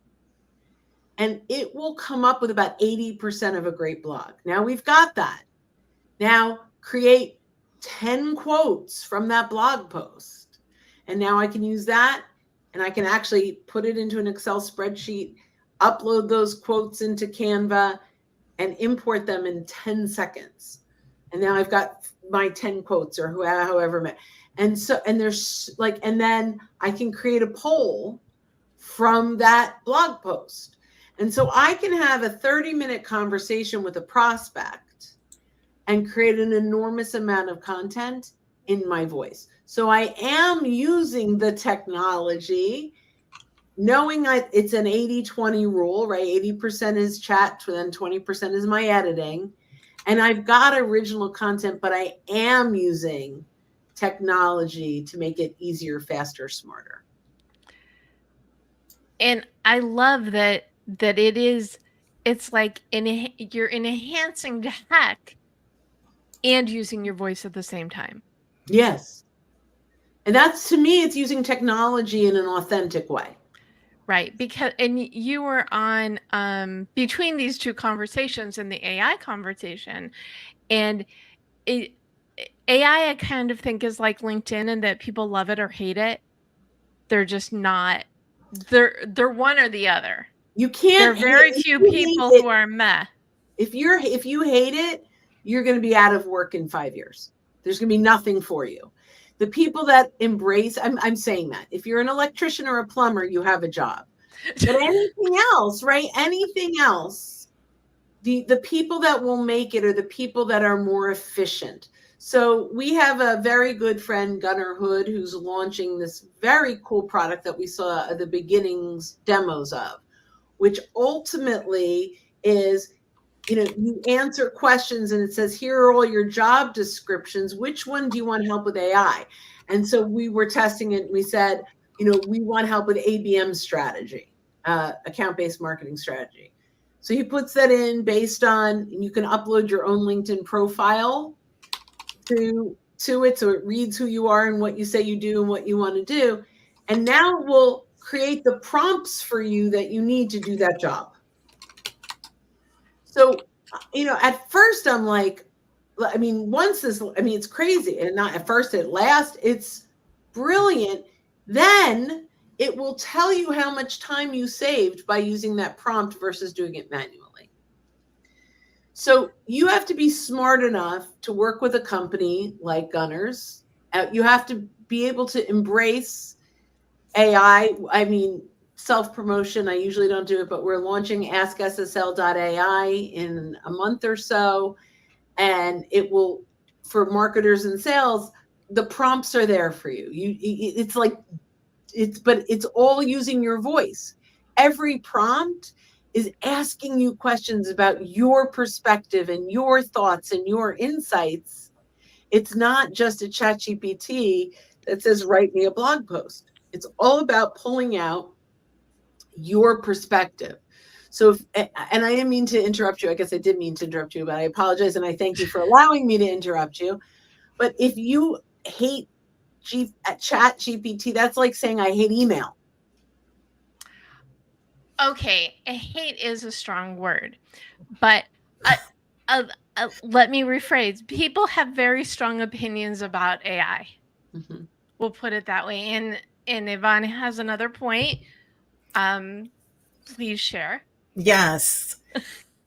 Speaker 4: And it will come up with about 80% of a great blog. Now we've got that. Now create 10 quotes from that blog post. And now I can use that, and I can actually put it into an Excel spreadsheet, upload those quotes into Canva, and import them in 10 seconds. And now I've got my 10 quotes, or however many. And so, and there's like, and then I can create a poll from that blog post. And so I can have a 30-minute conversation with a prospect and create an enormous amount of content in my voice. So I am using the technology, knowing it's an 80-20 rule, right? 80% is chat, then 20% is my editing. And I've got original content, but I am using technology to make it easier, faster, smarter.
Speaker 1: And I love that it's like you're enhancing the tech and using your voice at the same time.
Speaker 4: Yes. And that's, to me, it's using technology in an authentic way.
Speaker 1: Right. Because, and you were on between these two conversations and the AI conversation, and AI, I kind of think, is like LinkedIn, in that people love it or hate it. They're just not, they're one or the other.
Speaker 4: You can't.
Speaker 1: There are very few people who are meh.
Speaker 4: If you hate it, you're going to be out of work in 5 years. There's going to be nothing for you. The people that embrace, I'm saying that if you're an electrician or a plumber, you have a job. But anything else, right? Anything else, the people that will make it are the people that are more efficient. So we have a very good friend, Gunnar Hood, who's launching this very cool product that we saw at the beginnings demos of, which ultimately is, you answer questions and it says, here are all your job descriptions. Which one do you want help with AI? And so we were testing it. And we said, we want help with ABM strategy, account-based marketing strategy. So he puts that in based on, and you can upload your own LinkedIn profile to it. So it reads who you are and what you say you do and what you want to do. And now we'll create the prompts for you that you need to do that job. So, at first I'm like, it's crazy. And not at first, at last, it's brilliant. Then it will tell you how much time you saved by using that prompt versus doing it manually. So you have to be smart enough to work with a company like Gunnar's. You have to be able to embrace AI. Self-promotion, I usually don't do it, but we're launching AskSSL.ai in a month or so. And it will, for marketers and sales, the prompts are there for you. But it's all using your voice. Every prompt is asking you questions about your perspective and your thoughts and your insights. It's not just a ChatGPT that says, write me a blog post. It's all about pulling out your perspective. So, and I didn't mean to interrupt you. I guess I did mean to interrupt you, but I apologize. And I thank you for allowing me to interrupt you. But if you hate ChatGPT, that's like saying I hate email.
Speaker 1: Okay, hate is a strong word, but let me rephrase. People have very strong opinions about AI. Mm-hmm. We'll put it that way. And Ivonne has another point. Please share.
Speaker 2: Yes.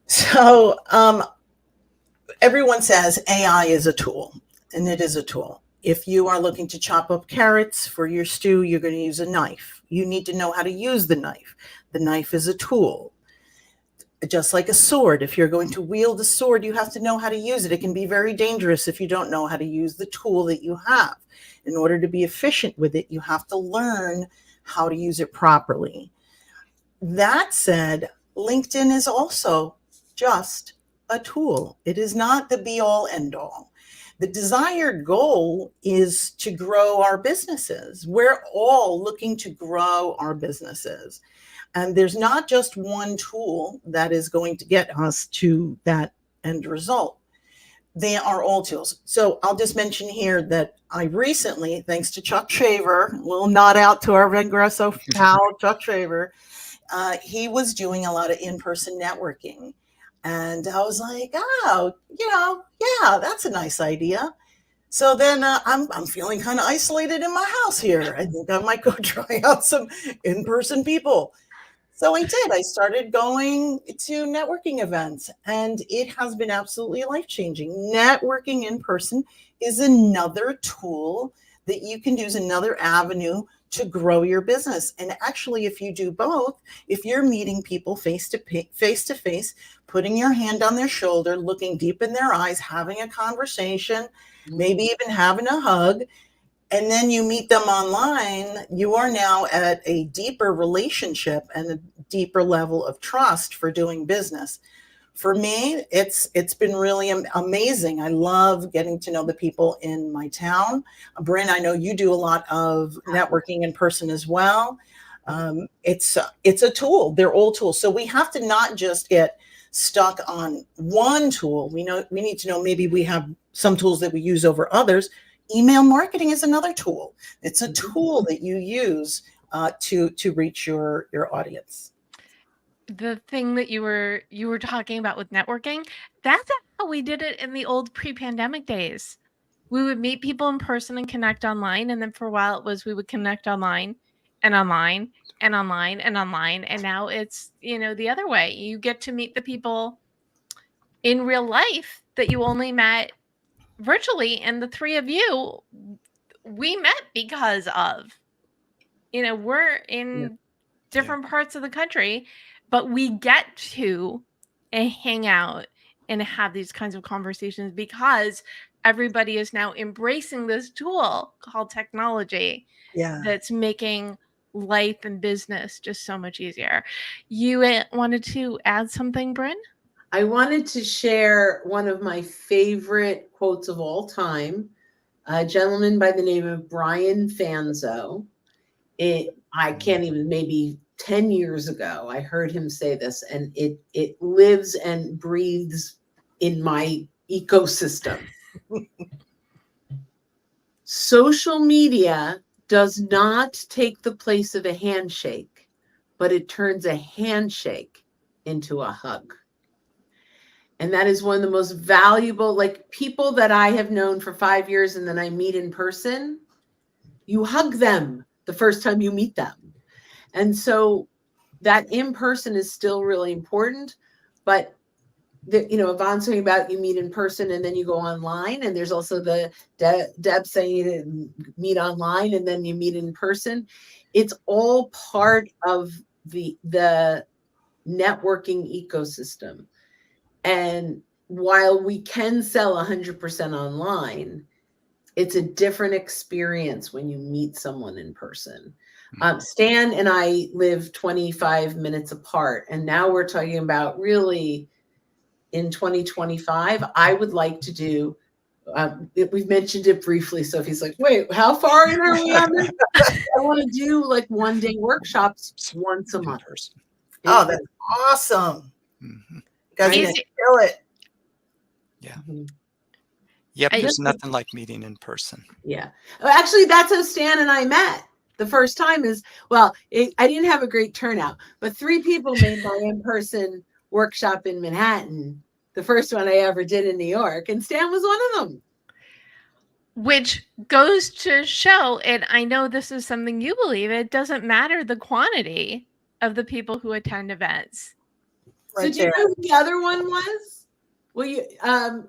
Speaker 2: So everyone says AI is a tool, and it is a tool. If you are looking to chop up carrots for your stew, you're going to use a knife. You need to know how to use the knife. The knife is a tool. Just like a sword, if you're going to wield a sword, you have to know how to use it. It can be very dangerous if you don't know how to use the tool that you have. In order to be efficient with it, you have to learn how to use it properly. That said, LinkedIn is also just a tool. It is not the be-all, end-all. The desired goal is to grow our businesses. We're all looking to grow our businesses. And there's not just one tool that is going to get us to that end result. They are all tools. So I'll just mention here that I recently, thanks to Chuck Shaver, a little nod out to our Vengresso pal, Chuck Shaver, he was doing a lot of in-person networking. And I was like, oh, yeah, that's a nice idea. So then I'm feeling kind of isolated in my house here. I think I might go try out some in-person people. So I did. I started going to networking events, and it has been absolutely life-changing. Networking in person is another tool that you can use, another avenue to grow your business. And actually, if you do both, if you're meeting people face to face, putting your hand on their shoulder, looking deep in their eyes, having a conversation, maybe even having a hug, and then you meet them online, you are now at a deeper relationship and a deeper level of trust for doing business. For me, it's been really amazing. I love getting to know the people in my town. Brynne, I know you do a lot of networking in person as well. It's a tool. They're all tools. So we have to not just get stuck on one tool. We need to know maybe we have some tools that we use over others. Email marketing is another tool. It's a tool that you use to reach your audience.
Speaker 1: The thing that you were talking about with networking, that's how we did it in the old pre-pandemic days. We would meet people in person and connect online, and then for a while it was we would connect online and online and online and online, and now it's the other way. You get to meet the people in real life that you only met virtually, and the three of you, we met because of we're in different parts of the country, but we get to hang out and have these kinds of conversations because everybody is now embracing this tool called technology that's making life and business just so much easier. You wanted to add something, Brynne?
Speaker 4: I wanted to share one of my favorite quotes of all time. A gentleman by the name of Brian Fanzo. I can't even, maybe 10 years ago, I heard him say this, and it lives and breathes in my ecosystem. Social media does not take the place of a handshake, but it turns a handshake into a hug. And that is one of the most valuable, like people that I have known for 5 years and then I meet in person, you hug them the first time you meet them. And so that in person is still really important, but Ivonne's talking about you meet in person and then you go online, and there's also the Deb saying you meet online and then you meet in person. It's all part of the networking ecosystem. And while we can sell 100% online, it's a different experience when you meet someone in person. Stan and I live 25 minutes apart, and now we're talking about really in 2025, I would like to do, we've mentioned it briefly, so if he's like, wait, how far in are we on this? I want to do like one-day workshops once a month.
Speaker 2: Oh, that's awesome.
Speaker 3: Mm-hmm.
Speaker 2: You guys are going to kill it.
Speaker 3: Yeah. Yep, there's nothing like meeting in person.
Speaker 4: Yeah. Actually, that's how Stan and I met. The first time is, I didn't have a great turnout, but 3 people made my in-person workshop in Manhattan. The first one I ever did in New York, and Stan was one of them.
Speaker 1: Which goes to show, and I know this is something you believe, it doesn't matter the quantity of the people who attend events.
Speaker 4: Right. So do you know who the other one was? Well,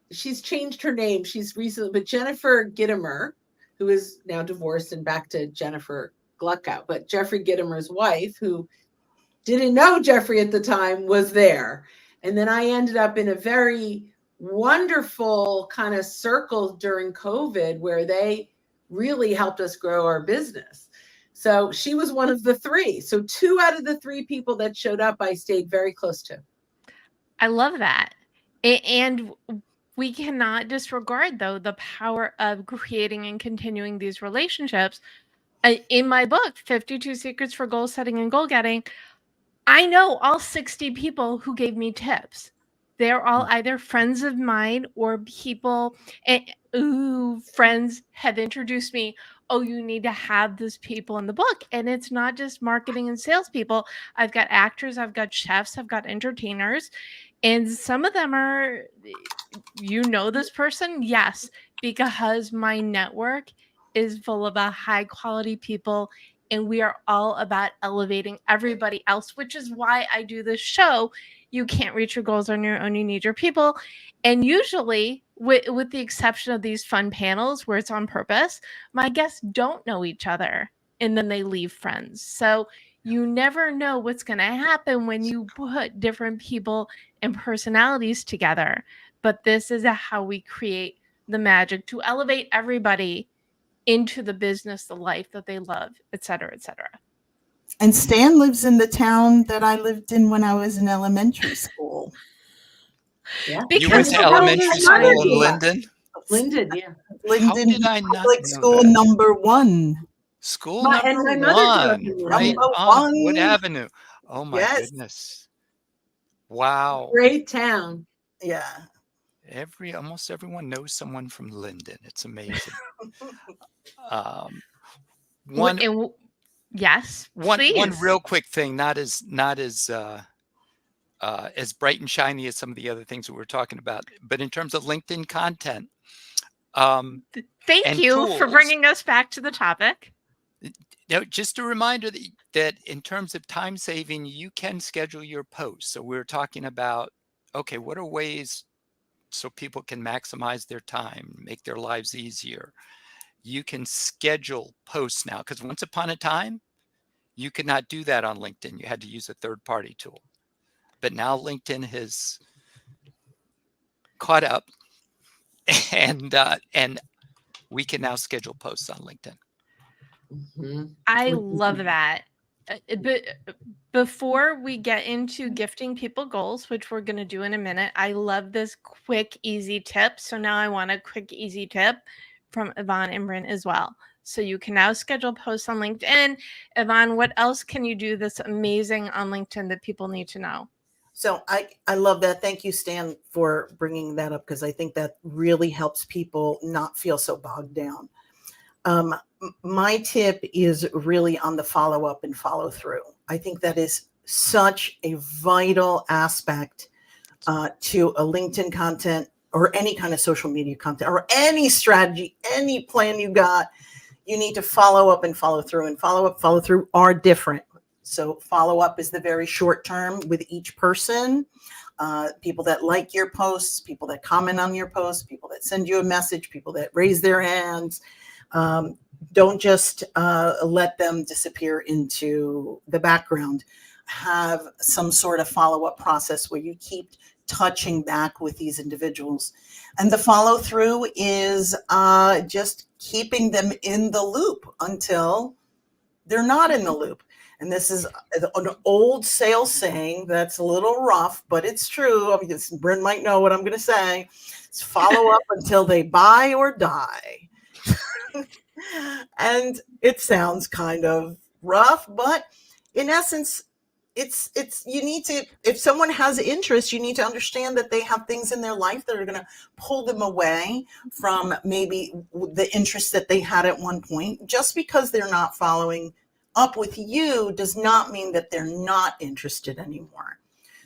Speaker 4: she's changed her name. She's recently, but Jennifer Gittimer, who is now divorced and back to Jennifer Gluckout, but Jeffrey Gittimer's wife, who didn't know Jeffrey at the time, was there. And then I ended up in a very wonderful kind of circle during COVID where they really helped us grow our business. So she was one of the 3. So 2 out of the 3 people that showed up, I stayed very close to.
Speaker 1: I love that. And we cannot disregard, though, the power of creating and continuing these relationships. In my book, 52 Secrets for Goal Setting and Goal Getting, I know all 60 people who gave me tips. They're all either friends of mine or people who friends have introduced me. Oh, you need to have these people in the book. And it's not just marketing and salespeople. I've got actors, I've got chefs, I've got entertainers. And some of them are, you know, this person? Yes, because my network is full of high quality people, and we are all about elevating everybody else, which is why I do this show. You can't reach your goals on your own. You need your people. And usually, with the exception of these fun panels where it's on purpose, my guests don't know each other and then they leave friends. So you never know what's going to happen when you put different people and personalities together. But this is how we create the magic to elevate everybody into the business, the life that they love, et cetera, et cetera.
Speaker 2: And Stan lives in the town that I lived in when I was in elementary school.
Speaker 4: Yeah.
Speaker 3: You went to elementary school in Linden?
Speaker 4: Linden, yeah.
Speaker 2: Linden
Speaker 3: How did I not
Speaker 2: Public
Speaker 3: know
Speaker 2: School
Speaker 3: that?
Speaker 2: number 1.
Speaker 3: School
Speaker 4: My
Speaker 3: number
Speaker 4: mother grew up
Speaker 3: one,
Speaker 4: in
Speaker 3: right
Speaker 4: Linden.
Speaker 2: Number
Speaker 3: on
Speaker 2: 1.
Speaker 3: Wood Avenue. Oh my
Speaker 2: Yes.
Speaker 3: goodness. Wow.
Speaker 4: Great town.
Speaker 2: Yeah.
Speaker 3: Almost everyone knows someone from Linden. It's amazing. One
Speaker 1: Yes,
Speaker 3: one
Speaker 1: please.
Speaker 3: real quick thing, not as bright and shiny as some of the other things that we're talking about, but in terms of LinkedIn content,
Speaker 1: Thank
Speaker 3: and
Speaker 1: you for
Speaker 3: tools.
Speaker 1: bringing us back to the topic.
Speaker 3: Now, just a reminder that in terms of time saving, you can schedule your posts. So we're talking about, okay, what are ways so people can maximize their time, make their lives easier? You can schedule posts now, because once upon a time, you could not do that on LinkedIn. You had to use a third-party tool. But now LinkedIn has caught up, and we can now schedule posts on LinkedIn.
Speaker 4: Mm-hmm.
Speaker 1: I love that. But before we get into gifting people goals, which we're going to do in a minute, I love this quick, easy tip. So now I want a quick, easy tip from Ivonne and Brynne as well. So you can now schedule posts on LinkedIn. Ivonne, what else can you do that's amazing on LinkedIn that people need to know?
Speaker 2: So I love that. Thank you, Stan, for bringing that up, because I think that really helps people not feel so bogged down. My tip is really on the follow up and follow through. I think that is such a vital aspect to a LinkedIn content or any kind of social media content or any strategy, any plan you got. You need to follow up and follow through, and follow through are different. So follow up is the very short term with each person. People that like your posts, people that comment on your posts, people that send you a message, people that raise their hands. Don't just let them disappear into the background. Have some sort of follow-up process where you keep touching back with these individuals. And the follow through is just keeping them in the loop until they're not in the loop. And this is an old sales saying that's a little rough, but it's true. Brynne might know what I'm going to say. It's follow up until they buy or die. And it sounds kind of rough, but in essence, it's you need to, if someone has interest, you need to understand that they have things in their life that are going to pull them away from maybe the interest that they had at one point. Just because they're not following up with you does not mean that they're not interested anymore.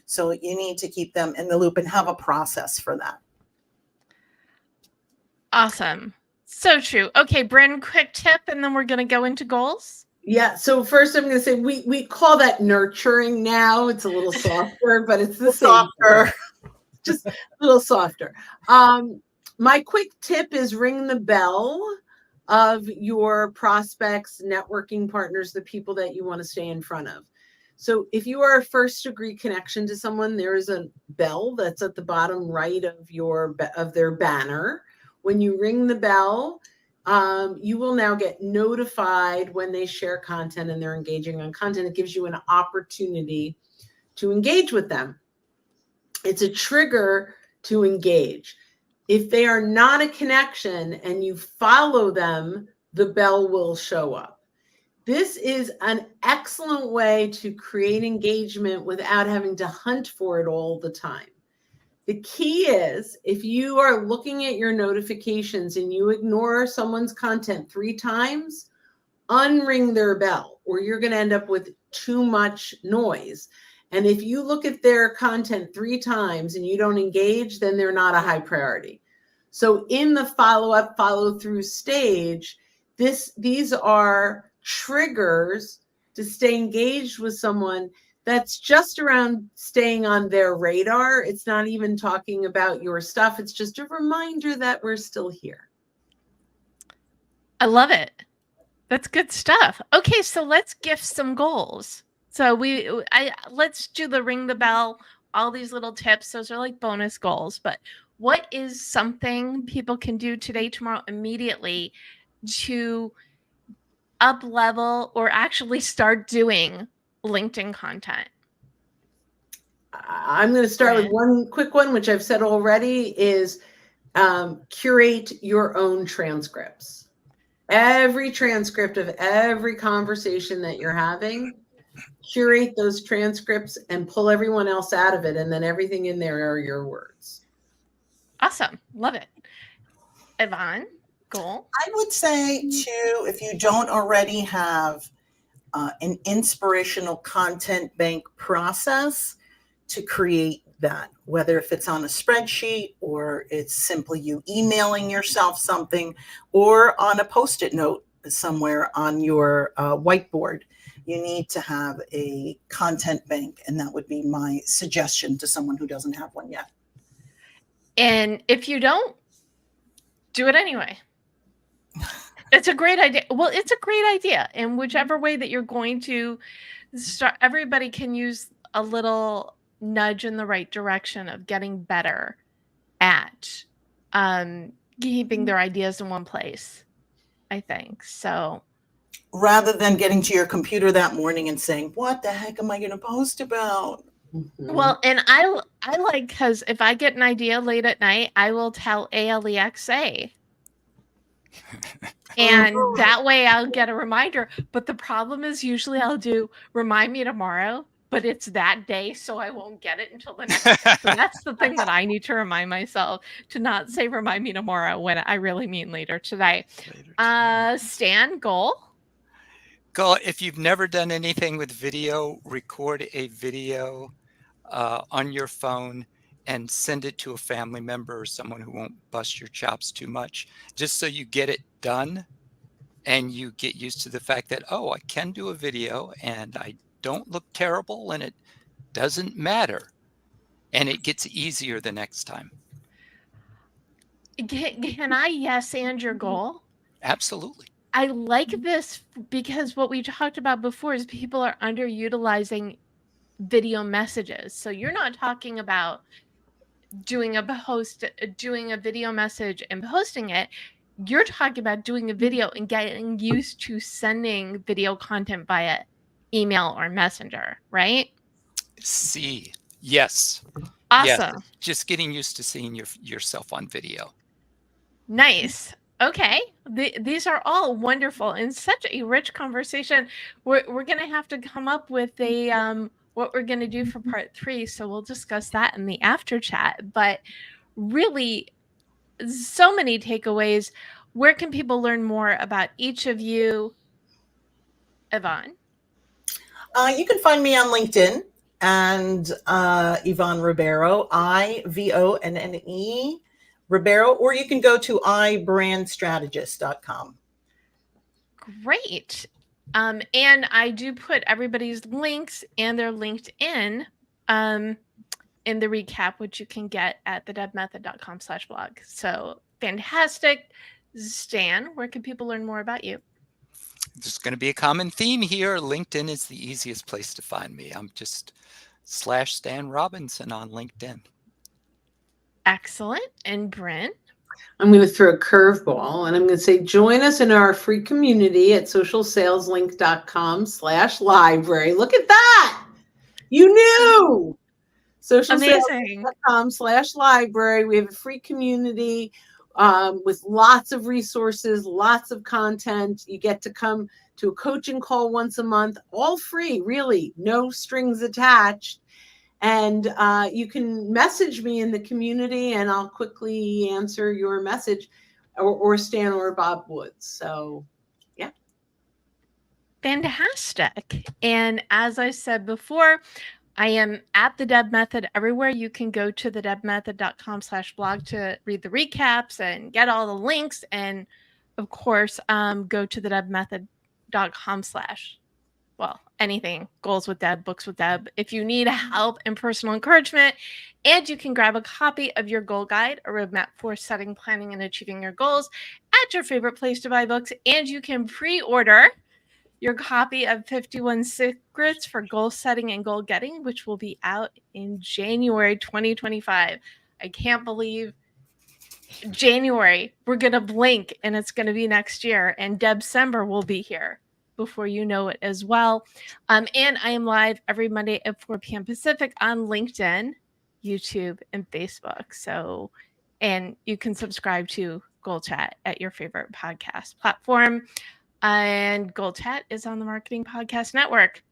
Speaker 2: So you need to keep them in the loop and have a process for that.
Speaker 1: Awesome. So true. Okay, Brynne, quick tip, and then we're going to go into goals.
Speaker 4: Yeah. So first I'm going to say we call that nurturing now. It's a little softer, but it's the same.
Speaker 2: Softer.
Speaker 4: Just a little softer. My quick tip is ring the bell of your prospects, networking partners, the people that you want to stay in front of. So if you are a first degree connection to someone, there is a bell that's at the bottom right of their banner. When you ring the bell, you will now get notified when they share content and they're engaging on content. It gives you an opportunity to engage with them. It's a trigger to engage. If they are not a connection and you follow them, the bell will show up. This is an excellent way to create engagement without having to hunt for it all the time. The key is, if you are looking at your notifications and you ignore someone's content 3 times, unring their bell, or you're going to end up with too much noise. And if you look at their content 3 times and you don't engage, then they're not a high priority. So in the follow-up, follow-through stage, these are triggers to stay engaged with someone. That's just around staying on their radar. It's not even talking about your stuff. It's just a reminder that we're still here.
Speaker 1: I love it. That's good stuff. Okay, so let's gift some goals. So let's do the ring the bell, all these little tips. Those are like bonus goals. But what is something people can do today, tomorrow, immediately to up level or actually start doing LinkedIn content?
Speaker 4: I'm going to start with one quick one, which I've said already, is curate your own transcripts. Every transcript of every conversation that you're having, curate those transcripts and pull everyone else out of it. And then everything in there are your words.
Speaker 1: Awesome. Love it. Ivonne, goal?
Speaker 2: I would say too, if you don't already have an inspirational content bank process, to create that, whether if it's on a spreadsheet or it's simply you emailing yourself something or on a Post-it note somewhere on your whiteboard. You need to have a content bank, and that would be my suggestion to someone who doesn't have one yet.
Speaker 1: And if you don't, do it anyway. It's a great idea. Well, it's a great idea. And whichever way that you're going to start, everybody can use a little nudge in the right direction of getting better at keeping their ideas in one place, I think. So
Speaker 2: rather than getting to your computer that morning and saying, what the heck am I going to post about?
Speaker 4: Mm-hmm.
Speaker 1: Well, and I like, because if I get an idea late at night, I will tell Alexa. And that way I'll get a reminder. But the problem is usually I'll do remind me tomorrow, but it's that day, so I won't get it until the next day. So that's the thing that I need to remind myself, to not say remind me tomorrow when I really mean later today. Stan, goal?
Speaker 3: Goal, if you've never done anything with video, record a video on your phone and send it to a family member or someone who won't bust your chops too much, just so you get it done and you get used to the fact that, oh, I can do a video and I don't look terrible and it doesn't matter. And it gets easier the next time.
Speaker 1: Can I yes and your goal?
Speaker 3: Absolutely.
Speaker 1: I like this because what we talked about before is people are underutilizing video messages. So you're not talking about doing a video message and posting it. You're talking about doing a video and getting used to sending video content via email or messenger, right?
Speaker 3: See, yes.
Speaker 1: Awesome.
Speaker 3: Yes. Just getting used to seeing yourself on video.
Speaker 1: Nice. Okay. These are all wonderful and such a rich conversation. We're going to have to come up with a what we're going to do for part 3. So we'll discuss that in the after chat. But really, so many takeaways. Where can people learn more about each of you? Ivonne?
Speaker 2: You can find me on LinkedIn and Ivonne Ribeiro, Ivonne Ribeiro, or you can go to ibrandstrategist.com.
Speaker 1: Great. And I do put everybody's links and their LinkedIn in the recap, which you can get at thedebmethod.com/blog. So fantastic. Stan, where can people learn more about you?
Speaker 3: There's going to be a common theme here. LinkedIn is the easiest place to find me. I'm just /Stan Robinson on LinkedIn.
Speaker 1: Excellent. And Brynne?
Speaker 4: I'm going to throw a curveball and I'm going to say, join us in our free community at socialsaleslink.com/library. Look at that. You knew. Socialsaleslink.com/library. We have a free community with lots of resources, lots of content. You get to come to a coaching call once a month, all free, really, no strings attached. And you can message me in the community and I'll quickly answer your message, or Stan or Bob Woods. So, yeah.
Speaker 1: Fantastic. And as I said before, I am at the Deb Method everywhere. You can go to thedebmethod.com/blog to read the recaps and get all the links. And of course, go to thedebmethod.com/ well, anything, goals with Deb, books with Deb. If you need help and personal encouragement, and you can grab a copy of your goal guide, a roadmap for setting, planning, and achieving your goals at your favorite place to buy books. And you can pre-order your copy of 51 Secrets for Goal Setting and Goal Getting, which will be out in January 2025. I can't believe January. We're going to blink and it's going to be next year. And December will be here before you know it as well. And I am live every Monday at 4 p.m. Pacific on LinkedIn, YouTube, and Facebook. So, and you can subscribe to Goal Chat at your favorite podcast platform. And Goal Chat is on the Marketing Podcast Network.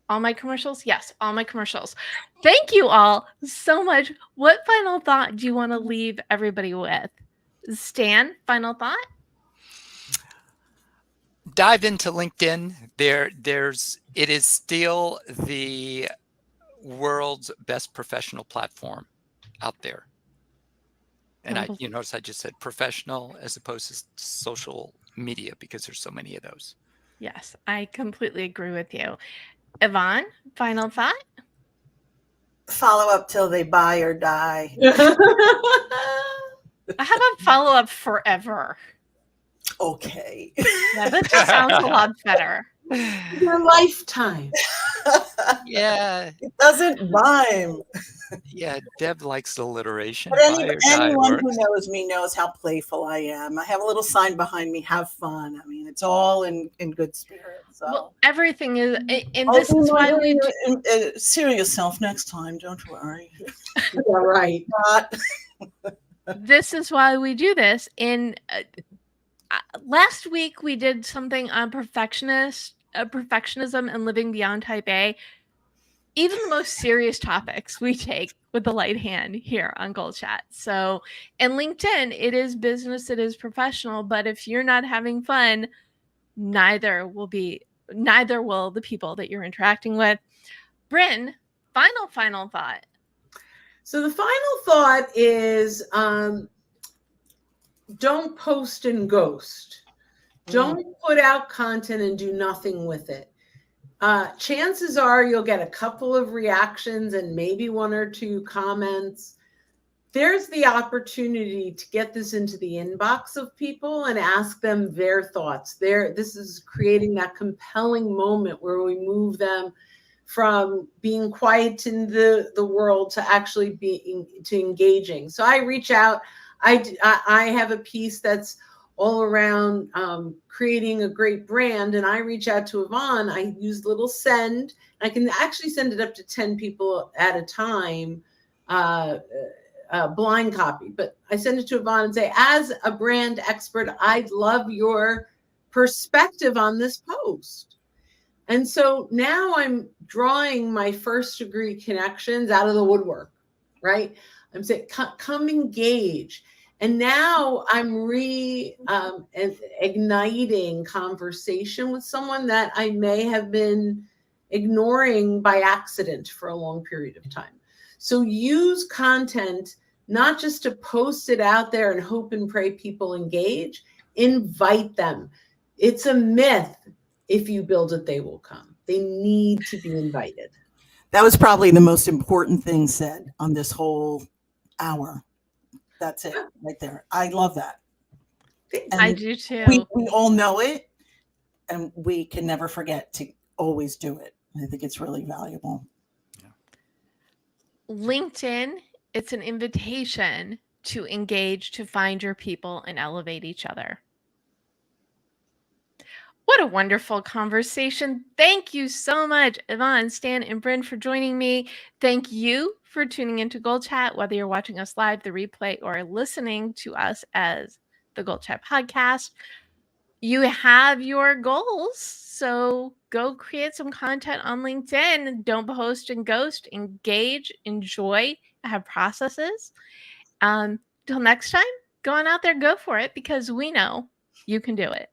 Speaker 1: All my commercials? Yes, all my commercials. Thank you all so much. What final thought do you want to leave everybody with? Stan, final thought?
Speaker 3: Dive into LinkedIn. It is still the world's best professional platform out there. And you notice I just said professional as opposed to social media because there's so many of those.
Speaker 1: Yes, I completely agree with you. Ivonne, final thought?
Speaker 2: Follow up till they buy or die.
Speaker 1: How about follow up forever?
Speaker 2: Okay.
Speaker 1: Yeah, that just sounds a lot better.
Speaker 4: Your lifetime.
Speaker 3: Yeah.
Speaker 2: It doesn't rhyme.
Speaker 3: Yeah, Deb likes alliteration.
Speaker 2: But anyone who knows me knows how playful I am. I have a little sign behind me, have fun. I mean, it's all in good spirit. So.
Speaker 1: Well, everything is, and this is why we do.
Speaker 2: Serious yourself next time, don't worry.
Speaker 4: Yeah, right.
Speaker 1: This is why we do this. In last week, we did something on perfectionism and living beyond type A. Even the most serious topics we take with the light hand here on Goal Chat. So, and LinkedIn, it is business, it is professional, but if you're not having fun, neither will the people that you're interacting with. Brynne, final thought.
Speaker 4: So the final thought is don't post and ghost. Don't put out content and do nothing with it. Chances are you'll get a couple of reactions and maybe 1 or 2 comments. There's the opportunity to get this into the inbox of people and ask them their thoughts. This is creating that compelling moment where we move them from being quiet in the world to actually being to engaging. So I reach out. I have a piece that's all around creating a great brand. And I reach out to Ivonne. I use little send. I can actually send it up to 10 people at a time, blind copy. But I send it to Ivonne and say, as a brand expert, I'd love your perspective on this post. And so now I'm drawing my first degree connections out of the woodwork, right? I'm saying, come engage. And now I'm igniting conversation with someone that I may have been ignoring by accident for a long period of time. So use content, not just to post it out there and hope and pray people engage, invite them. It's a myth. If you build it, they will come. They need to be invited.
Speaker 2: That was probably the most important thing said on this whole hour. That's it right there. I love that. And
Speaker 1: I do too.
Speaker 2: We all know it, and we can never forget to always do it. I think it's really valuable.
Speaker 1: LinkedIn, it's an invitation to engage, to find your people and elevate each other. What a wonderful conversation. Thank you so much, Ivonne, Stan, and Brynne, for joining me. Thank you for tuning into Goal Chat, whether you're watching us live, the replay, or listening to us as the Goal Chat podcast. You have your goals, so go create some content on LinkedIn. Don't post and ghost. Engage, enjoy, have processes. Till next time, go on out there, go for it, because we know you can do it.